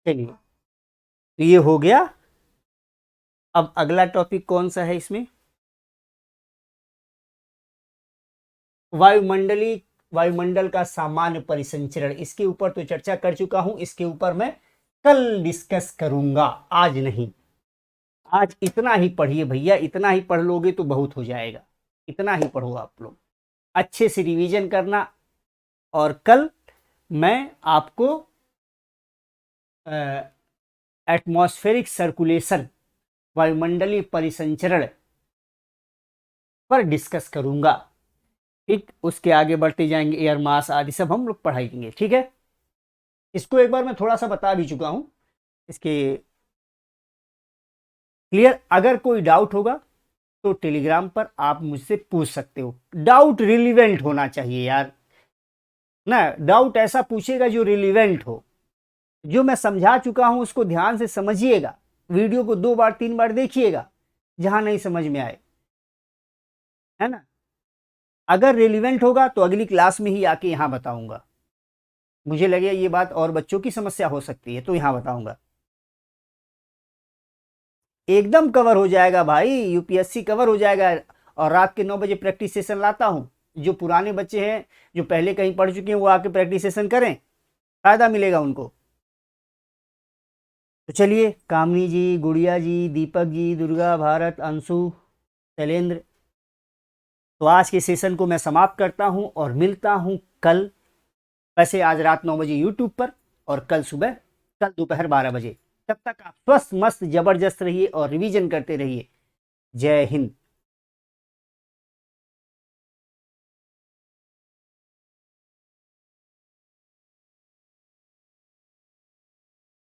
चलिए, तो ये हो गया। अब अगला टॉपिक कौन सा है इसमें? वायुमंडल का सामान्य परिसंचरण। इसके ऊपर तो चर्चा कर चुका हूं, इसके ऊपर मैं कल डिस्कस करूंगा, आज नहीं। आज इतना ही पढ़िए भैया, इतना ही पढ़ लोगे तो बहुत हो जाएगा। इतना ही पढ़ो आप लोग, अच्छे से रिवीजन करना। और कल मैं आपको एटमॉस्फेरिक सर्कुलेशन, वायुमंडलीय परिसंचरण पर डिस्कस करूंगा। ठीक, उसके आगे बढ़ते जाएंगे, एयर मास आदि सब हम लोग पढ़ाएंगे। ठीक है, इसको एक बार मैं थोड़ा सा बता भी चुका हूं इसके। क्लियर? अगर कोई डाउट होगा तो टेलीग्राम पर आप मुझसे पूछ सकते हो। डाउट रिलीवेंट होना चाहिए यार ना, डाउट ऐसा पूछेगा जो रिलीवेंट हो। जो मैं समझा चुका हूं उसको ध्यान से समझिएगा, वीडियो को 2 बार 3 बार देखिएगा जहां नहीं समझ में आए, है ना। अगर रिलीवेंट होगा तो अगली क्लास में ही आके यहां बताऊंगा। मुझे लगे ये बात और बच्चों की समस्या हो सकती है तो यहां बताऊंगा। एकदम कवर हो जाएगा भाई, यूपीएससी कवर हो जाएगा। और रात के 9 बजे प्रैक्टिस सेशन लाता हूं। जो पुराने बच्चे हैं, जो पहले कहीं पढ़ चुके हैं, वो आके प्रैक्टिस सेशन करें, फायदा मिलेगा उनको। तो चलिए, कामनी जी, गुड़िया जी, दीपक जी, दुर्गा, भारत, अंशु, शैलेंद्र, तो आज के सेशन को मैं समाप्त करता हूं और मिलता हूं कल। वैसे आज रात 9 बजे यूट्यूब पर, और कल दोपहर 12 बजे। तब तक आप स्वस्थ मस्त जबरदस्त रहिए और रिवीजन करते रहिए। जय हिंद।